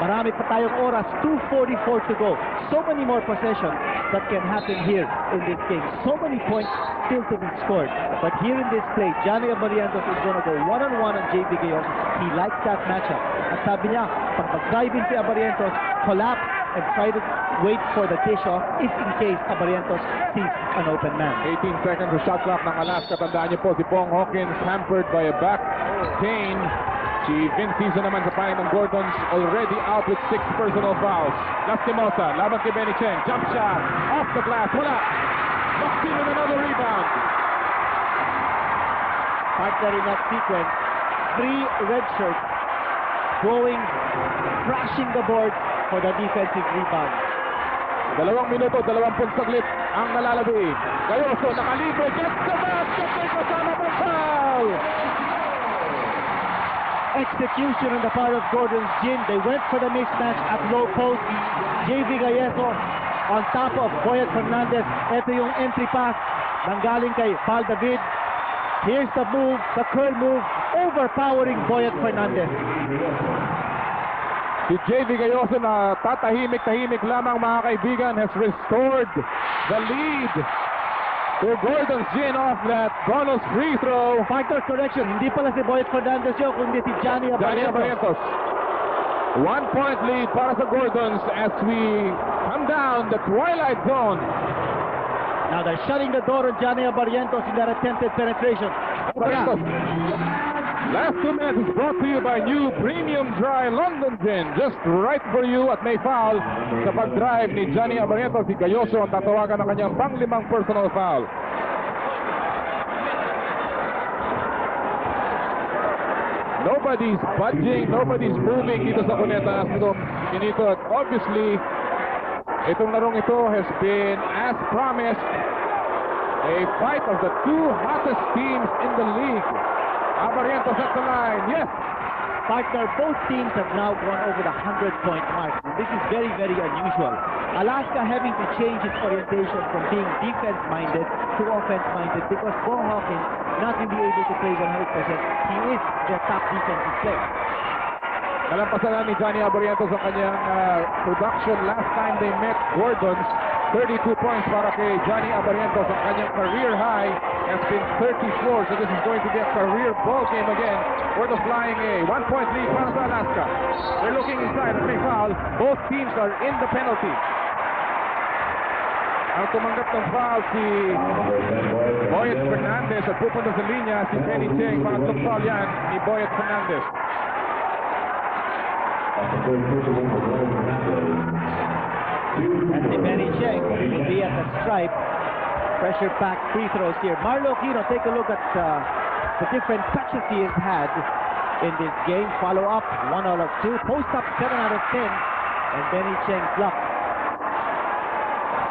Marami pa tayong oras, 2:44 to go. So many more possessions that can happen here in this game. So many points still to be scored. But here in this play, Johnny Abarientos is going to go one-on-one on JB Gayon. He likes that matchup. At sabi niya, pag mag-drive in si Abarientos, collapse and try to wait for the dish off if in case Abarientos sees an open man. 18 seconds of shot clock ng Alaska. Tandaan niyo po, si Pong Hawkins hampered by a back pain. Si Vince Season naman sa pain ng Gordons already out with 6 personal fouls. Lastimosa, laban kay Benny Cheng. Jump shot, off the glass, wala. Maxine with another rebound. Partner in that sequence, 3 red shirts going, crashing the board for the defensive rebound. 2 minuto, 20 saglit ang nalalabi. Gayoso, nakalibre, gets the basket, may kasama pang foul! Execution on the part of Gordon's Jin. They went for the mismatch at low post. JV Galleso on top of Boyet Fernandez. Ito yung entry pass nanggaling kay Pal David. Here's the move, the curl move, overpowering Boyet Fernandez. Si JV Galloso na tatahimik-tahimik lamang, mga kaibigan, has restored the lead to Gordon's Jin off that bonus free throw. Factor correction, hindi pala si Boyet Fernandez yun, kundi si Johnny Abarientos. 1-point lead para sa Gordons as we come down the twilight zone. Now they're shutting the door on Johnny Abarientos in that attempted penetration. Abarientos. Last 2 minutes is brought to you by new Premium Dry London Gin. Just right for you at may foul sa pag-drive ni Johnny Abarientos. Si Gayoso ang tatawagan ng kanyang pang-5 personal foul. Nobody's budging, nobody's moving dito sa Cuneta. Kinito, at obviously, itong larong ito has been, as promised, a fight of the 2 hottest teams in the league. Abarientos at the line, yes! Partner, both teams have now gone over the 100-point mark. This is very, very unusual. Alaska having to change its orientation from being defense-minded to offense-minded because Bo Hawkins not really able to play 100%. He is their top defensive player. Nalampasan na ni Johnny Abarientos ang kanyang production last time they met Gordons. 32 points para kay Johnny Abarientos. Ang kanyang career high has been 34. So this is going to be a career ball game again for the Flying A. 1-point lead para sa Alaska. They're looking inside at may foul. Both teams are in the penalty. Ang tumanggap ng foul si Boyet Fernandez at pupunta sa linya si Benny Cheng. Pangatlong foul yan ni Boyet Fernandez. And si Benny Cheng will be at the stripe. Pressure pack free throws here. Marlo Aquino, take a look at the different touches he has had in this game. Follow up, 1 out of 2. Post up, 7 out of 10. And Benny Cheng block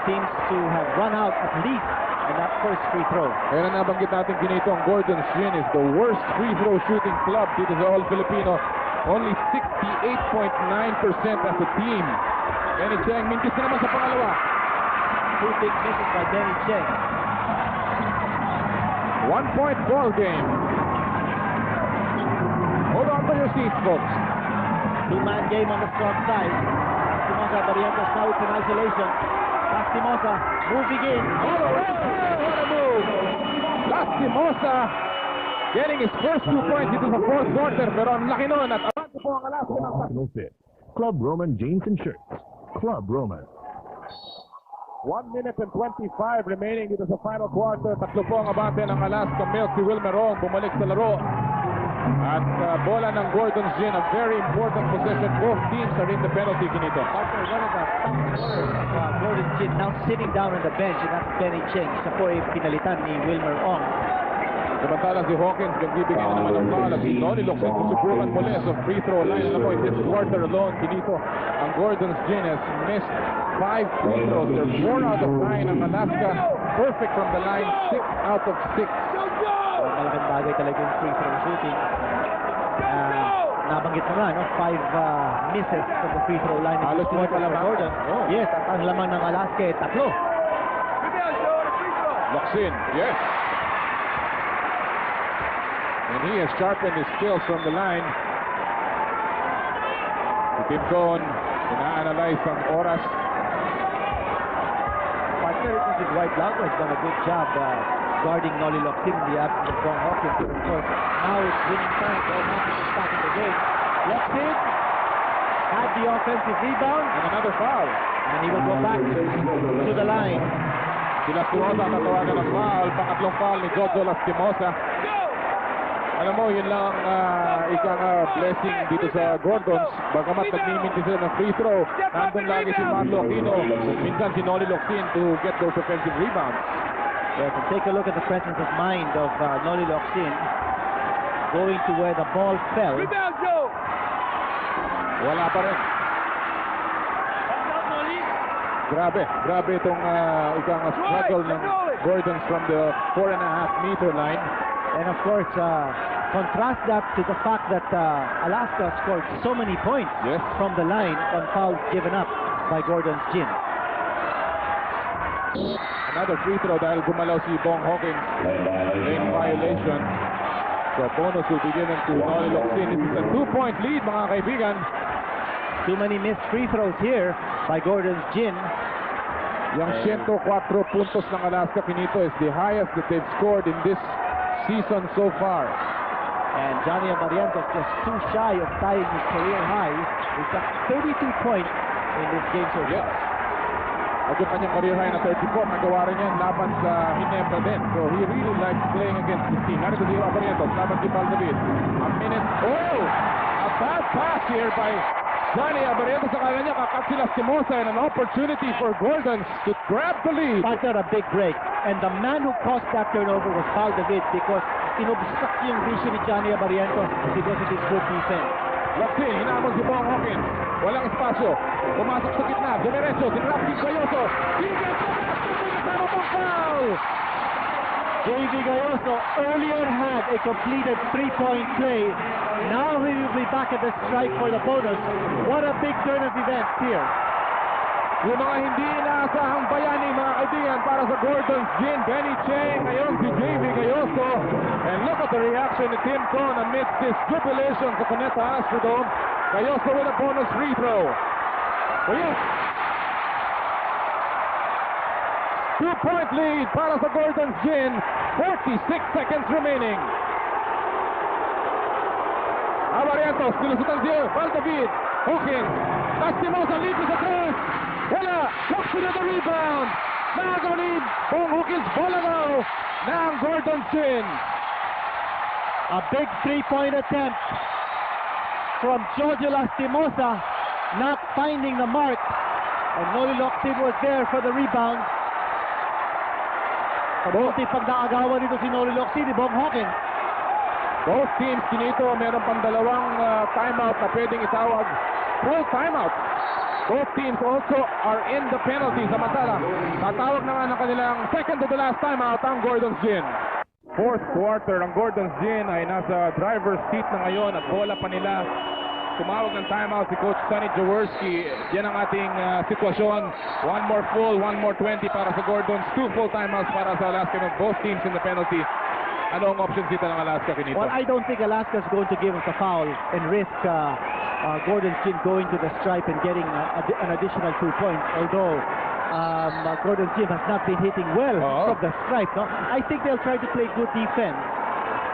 seems to have run out at least in that first free throw. Kaya na nabanggit natin kinito, ang Gordon's Gin is the worst free throw shooting club dito sa All Filipino. Only 68.9% as a team. Benny Cheng, mintis na naman sa pangalawa. Two big misses by Benny Cheng. 1-point ball game. Hold on to your seats, folks. Two-man game on the strong side. Lastimosa Barrientos now it's in isolation. Lastimosa moving in. Oh, what a move! Lastimosa getting his first 2 points into the fourth quarter, pero ang laki nun at abante po ang Alaska. Arsenal fit. Club Roman jeans and shirts. Club Roman. 1 minute and 25 remaining dito sa final quarter. Tatlo po ang abante ng Alaska Milk. Si Wilmer Ong bumalik sa laro. At bola ng Gordon's Gin, a very important possession. Both teams are in the penalty, Kinito. Partner, one of the top scorers of Gordon's Gin now sitting down on the bench, and that's Benny Cheng. Siya po ay pinalitan ni Wilmer Ong. Samantalang si Hawkins nagbibigay na naman ng foul at si Noli Locsin susubukan muli sa free throw line. Alam mo, in this quarter alone, Kinito, ang Gordon's Gin has missed 5 free throws. They're 4 out of 9 ang Alaska. Perfect from the line, 6 out of 6. Malaking bagay talaga yung free throw shooting. Nabanggit mo nga, no? 5 misses from the free throw line. Halos mo pala ba? Gordon. Oh. Yes, at ang laman ng Alaska ay 3. Locsin, yes. And he has sharpened his skills from the line. Si Tim Cohn, ina-analyze ang oras. Partner, it is Dwight Blanco has done a good job guarding Noli Locsin in the absence of Bong Hawkins. Of course, now it's winning time. Bong Hawkins is back in the game. Locsin had the offensive rebound. And another foul. And he will go back to the line. Si Lastimosa natawagan ng foul. Pangatlong foul ni Jojo Lastimosa. Alam mo, yun lang ikang blessing dito sa Gordons. Bagamat nagmiminti sila ng free throw, nandun lagi si Marlo Aquino, minsan si Noli Locsin to get those offensive rebounds. Yes, and take a look at the presence of mind of Noli Locsin going to where the ball fell. Wala pa rin. Grabe itong ikang struggle ng Gordons from the 4.5-meter line. And of course, contrast that to the fact that Alaska scored so many points from the line on fouls given up by Gordon's Gin. Another free throw dahil gumalaw si Bong Hawkins. Lane violation. So bonus will be given to Noli Locsin. This is a 2-point lead, mga kaibigan. Too many missed free throws here by Gordon's Gin. Yung 104 puntos ng Alaska Pinito is the highest that they've scored in this season so far. And Johnny Amarientos just too shy of tying his career high. He's got 32 points in this game so far. Yes. At yung kanyang career high na 34, nagawa rin yan laban sa Ginebra din. So he really likes playing against this team. Narito si Amarientos, laban si Valdavid. A minute. Oh! A bad pass here by Johnny Amarientos. Akala niya kakat si Lastimosa and an opportunity for Gordons to grab the lead. Partner, a big break. And the man who caused that turnover was Valdavid because inobstruct yung vision ni Johnny Amarientos because of his good defense. Locsin, hinamon si Bong Hawkins. Walang espasyo. Pumasok sa gitna. Dumiretso. Sinrap si Gayoso. Bigyan sa kasama pang foul! J.V. Gayoso earlier had a completed 3-point play. Now he will be back at the strike for the bonus. What a big turn of events here. Yung mga hindi inaasahang bayani, mga kaibigan, para sa Gordon's Gin. Benny Cheng, ngayon si J.V. Gayoso. And look at the reaction of Tim Cohn amidst this jubilation sa Cuneta Astrodome. Gayoso with a bonus free throw. So yes, 2-point lead para sa Gordon's Gin. 46 seconds remaining. Amarientos, nilusutan siya. Valdavid, Hawkins, Lastimosa, libre sa tres. Wala, Locsin na the rebound. Nagalit, Bong Hawkins, bola now. Ng Gordon's Gin. A big 3-point attempt from Giorgio Lastimosa, not finding the mark. And Noli Locsin was there for the rebound. Kabuti pag naagawan dito si Noli Locsin ni Bong Hawkins. Both teams, Kinito, meron pang dalawang timeout na pwedeng itawag. Full timeout. Both teams also are in the penalty. Samantala, tatawag na nga ng kanilang second to the last timeout ang Gordon's Gin. Fourth quarter, ang Gordon's Gin ay nasa driver's seat na ngayon at bola pa nila tumawag ng timeout si Coach Sonny Jaworski. Yan ang ating sitwasyon. One more full, 1 more 20 para sa Gordons. 2 full timeouts para sa Alaska of both teams in the penalty. Ano ang options dito ng Alaska, Kinito? Well, I don't think Alaska's going to give us a foul and risk Gordon's Gin going to the stripe and getting an additional 2 points. Although Gordon's Gin has not been hitting well from the stripe. No? I think they'll try to play good defense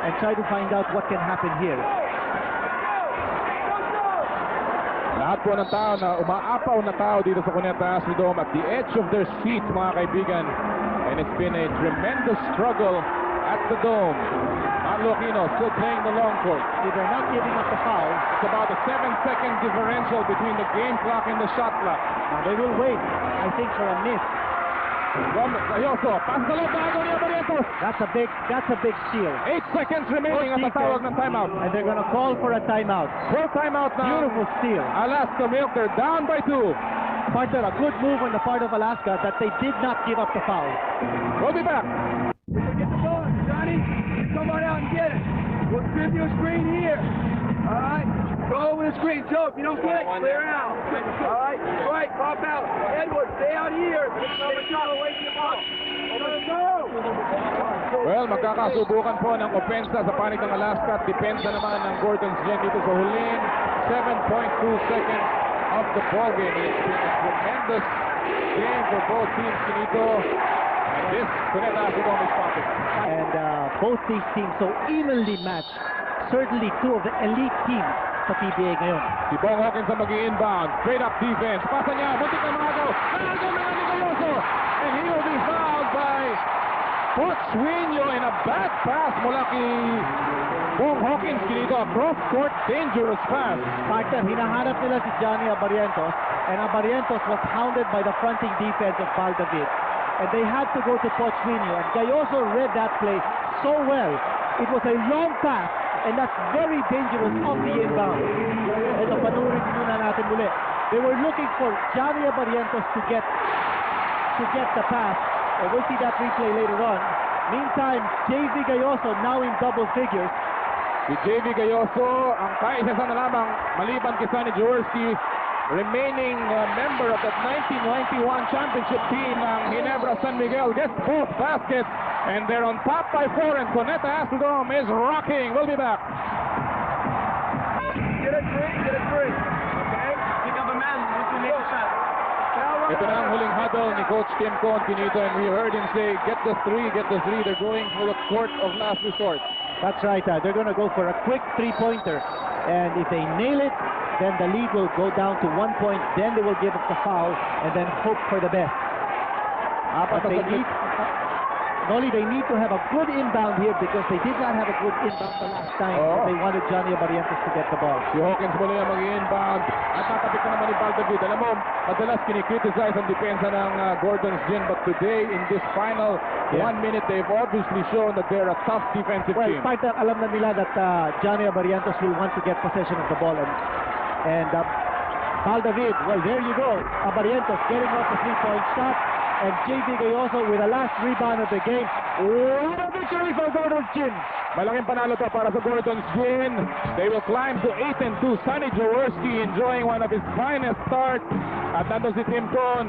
and try to find out what can happen here. Lahat po ng tao na umaapaw na tao dito sa Cuneta Astrodome at the edge of their seats, mga kaibigan. And it's been a tremendous struggle at the Dome. Marlo Aquino still playing the long court. If they're not giving up the foul, It's about a 7-second differential between the game clock and the shot clock. they will wait, I think, for a miss. From Gayoso, pass the left diagonal, Barrientos. That's a big steal. 8 seconds remaining at the tawag ng timeout. And they're going to call for a timeout. Full timeout now. Beautiful steal. Alaska Milk, they're down by 2. Partner, a good move on the part of Alaska that they did not give up the foul. We'll be back. Get the ball, Johnny. Come on out and get it. We'll give you a screen here. All right. Go over the screen. So if you don't get it, clear out. All right. Right. Pop out. Edwards, stay out here. Number 2 away from the ball. Let's go. Well, magkakasubukan po ng opensa sa panig ng Alaska at depensa naman ng Gordon's Gin dito sa huling 7.2 seconds of the ball game. It's been a tremendous game for both teams, Kinito. And this Cuneta Astrodome is popping. And both these teams so evenly matched. Certainly 2 of the elite teams sa PBA ngayon. Si Bong Hawkins ang mag-i-inbound. Straight up defense. Pasa niya. Muntik na magaw. Nagaw na ni Gayoso. And he will be fouled by Pochuino in a bad pass mula kay Bong Hawkins. Kinito, a cross-court dangerous pass. Partner, hinahanap nila si Johnny Abarientos. And Abarientos was hounded by the fronting defense of Valdavid. And they had to go to Pochuino. And Gayoso read that play so well. It was a long pass. And that's very dangerous off the inbound. Ito, panurin muna natin muli. They were looking for Johnny Abarientos to get the pass. And we'll see that replay later on. Meantime, JV Gayoso now in double figures. Si JV Gayoso, ang kaisa na lamang maliban kay Sonny Jaworski, remaining member of that 1991 championship team ng Ginebra San Miguel, gets both baskets. And they're on top by 4, and Cuneta Astrodome is rocking. We'll be back. Get a three. Okay? Pick up a man. Who's the next shot? Ito na ang huling huddle ni Coach Tim Cohn, Kinito, and we heard him say, get the three. They're going for the court of last resort. That's right. They're going to go for a quick three-pointer. And if they nail it, then the lead will go down to 1 point. Then they will give up the foul and then hope for the best. But they need... Not only they need to have a good inbound here because they did not have a good inbound the last time. They wanted Johnny Abarientos to get the ball. Si Hawkins muli ang mag-inbound. At nakapit na naman ni Valdavid. Alam mo, madalas kinikriticize ang depensa ng Gordon's Gin. But today, in this final 1 minute, they've obviously shown that they're a tough defensive team. Well, partner, alam na nila that Johnny Abarientos will want to get possession of the ball. And Valdavid, well, there you go. Abarientos getting off the three-point shot. And JV Gayoso with the last rebound of the game. What a victory for Gordon's Gin! Malaking panalo to para sa Gordon's Gin. They will climb to 8-2. Sonny Jaworski enjoying one of his finest starts. At nandun si Tim Cohn.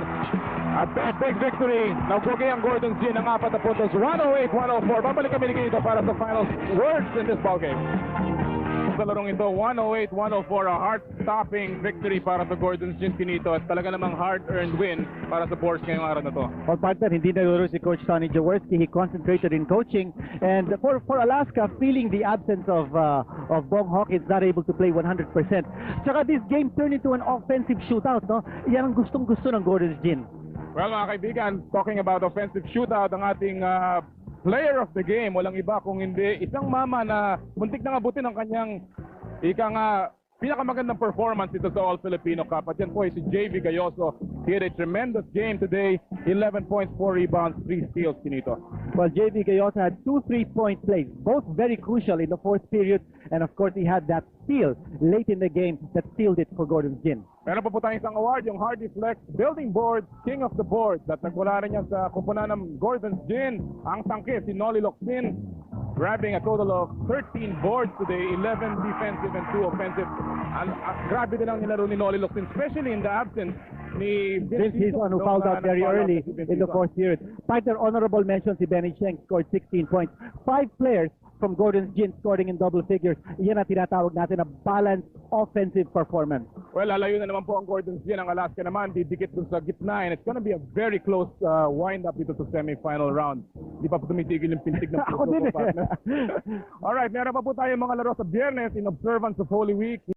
At big victory. Nagbugay ang Gordon's Gin ng 4 na puntos. 108-104. Babalik kami dito para sa final words in this ballgame. Sa larong ito, 108-104, a heart-stopping victory para sa Gordon's Gin, Kinito, at talaga namang hard-earned win para sa Boars ngayong araw na to. Well, partner, hindi nagularo si Coach Sonny Jaworski. He concentrated in coaching. And for Alaska, feeling the absence of Bong Hawkins, not able to play 100%. Tsaka this game turned into an offensive shootout, no? Yan ang gustong-gusto ng Gordon's Gin. Well, mga kaibigan, talking about offensive shootout, ang ating player of the game, walang iba kung hindi isang mama na muntik na abutin ang kanyang pinakamagandang performance dito sa All-Filipino Cup. At yan po ay si JV Gayoso. He had a tremendous game today. 11 points, 4 rebounds, 3 steals, Kinito. Well, JV Gayoso had 2 3-point plays, both very crucial in the fourth period. And of course, he had that steal late in the game that sealed it for Gordon's Gin. Meron po tayong isang award, yung Hardy Flex Building Board, King of the Boards. At nagmula rin yan sa kupunan ng Gordon's Gin, ang tangke, si Noli Locsin. grabbing a total of 13 boards today, 11 defensive and 2 offensive. Grabe din ang nilaro ni Nolly Locsin, especially in the absence ni Vince Hison, who fouled out very early in the fourth period. Partner, honorable mention si Benny Cheng, scored 16 points. 5 players from Gordon's Gin scoring in double figures. Iyan ang tinatawag natin na balanced offensive performance. Well, lalayo na naman po ang Gordon's Gin. Ang Alaska naman, didikit dun sa gitna. And it's gonna be a very close wind-up dito sa semi-final round. Di pa po tumitigil yung pintig ng Ako din eh. partner. Alright, meron pa po tayo mga laro sa Biyernes in observance of Holy Week.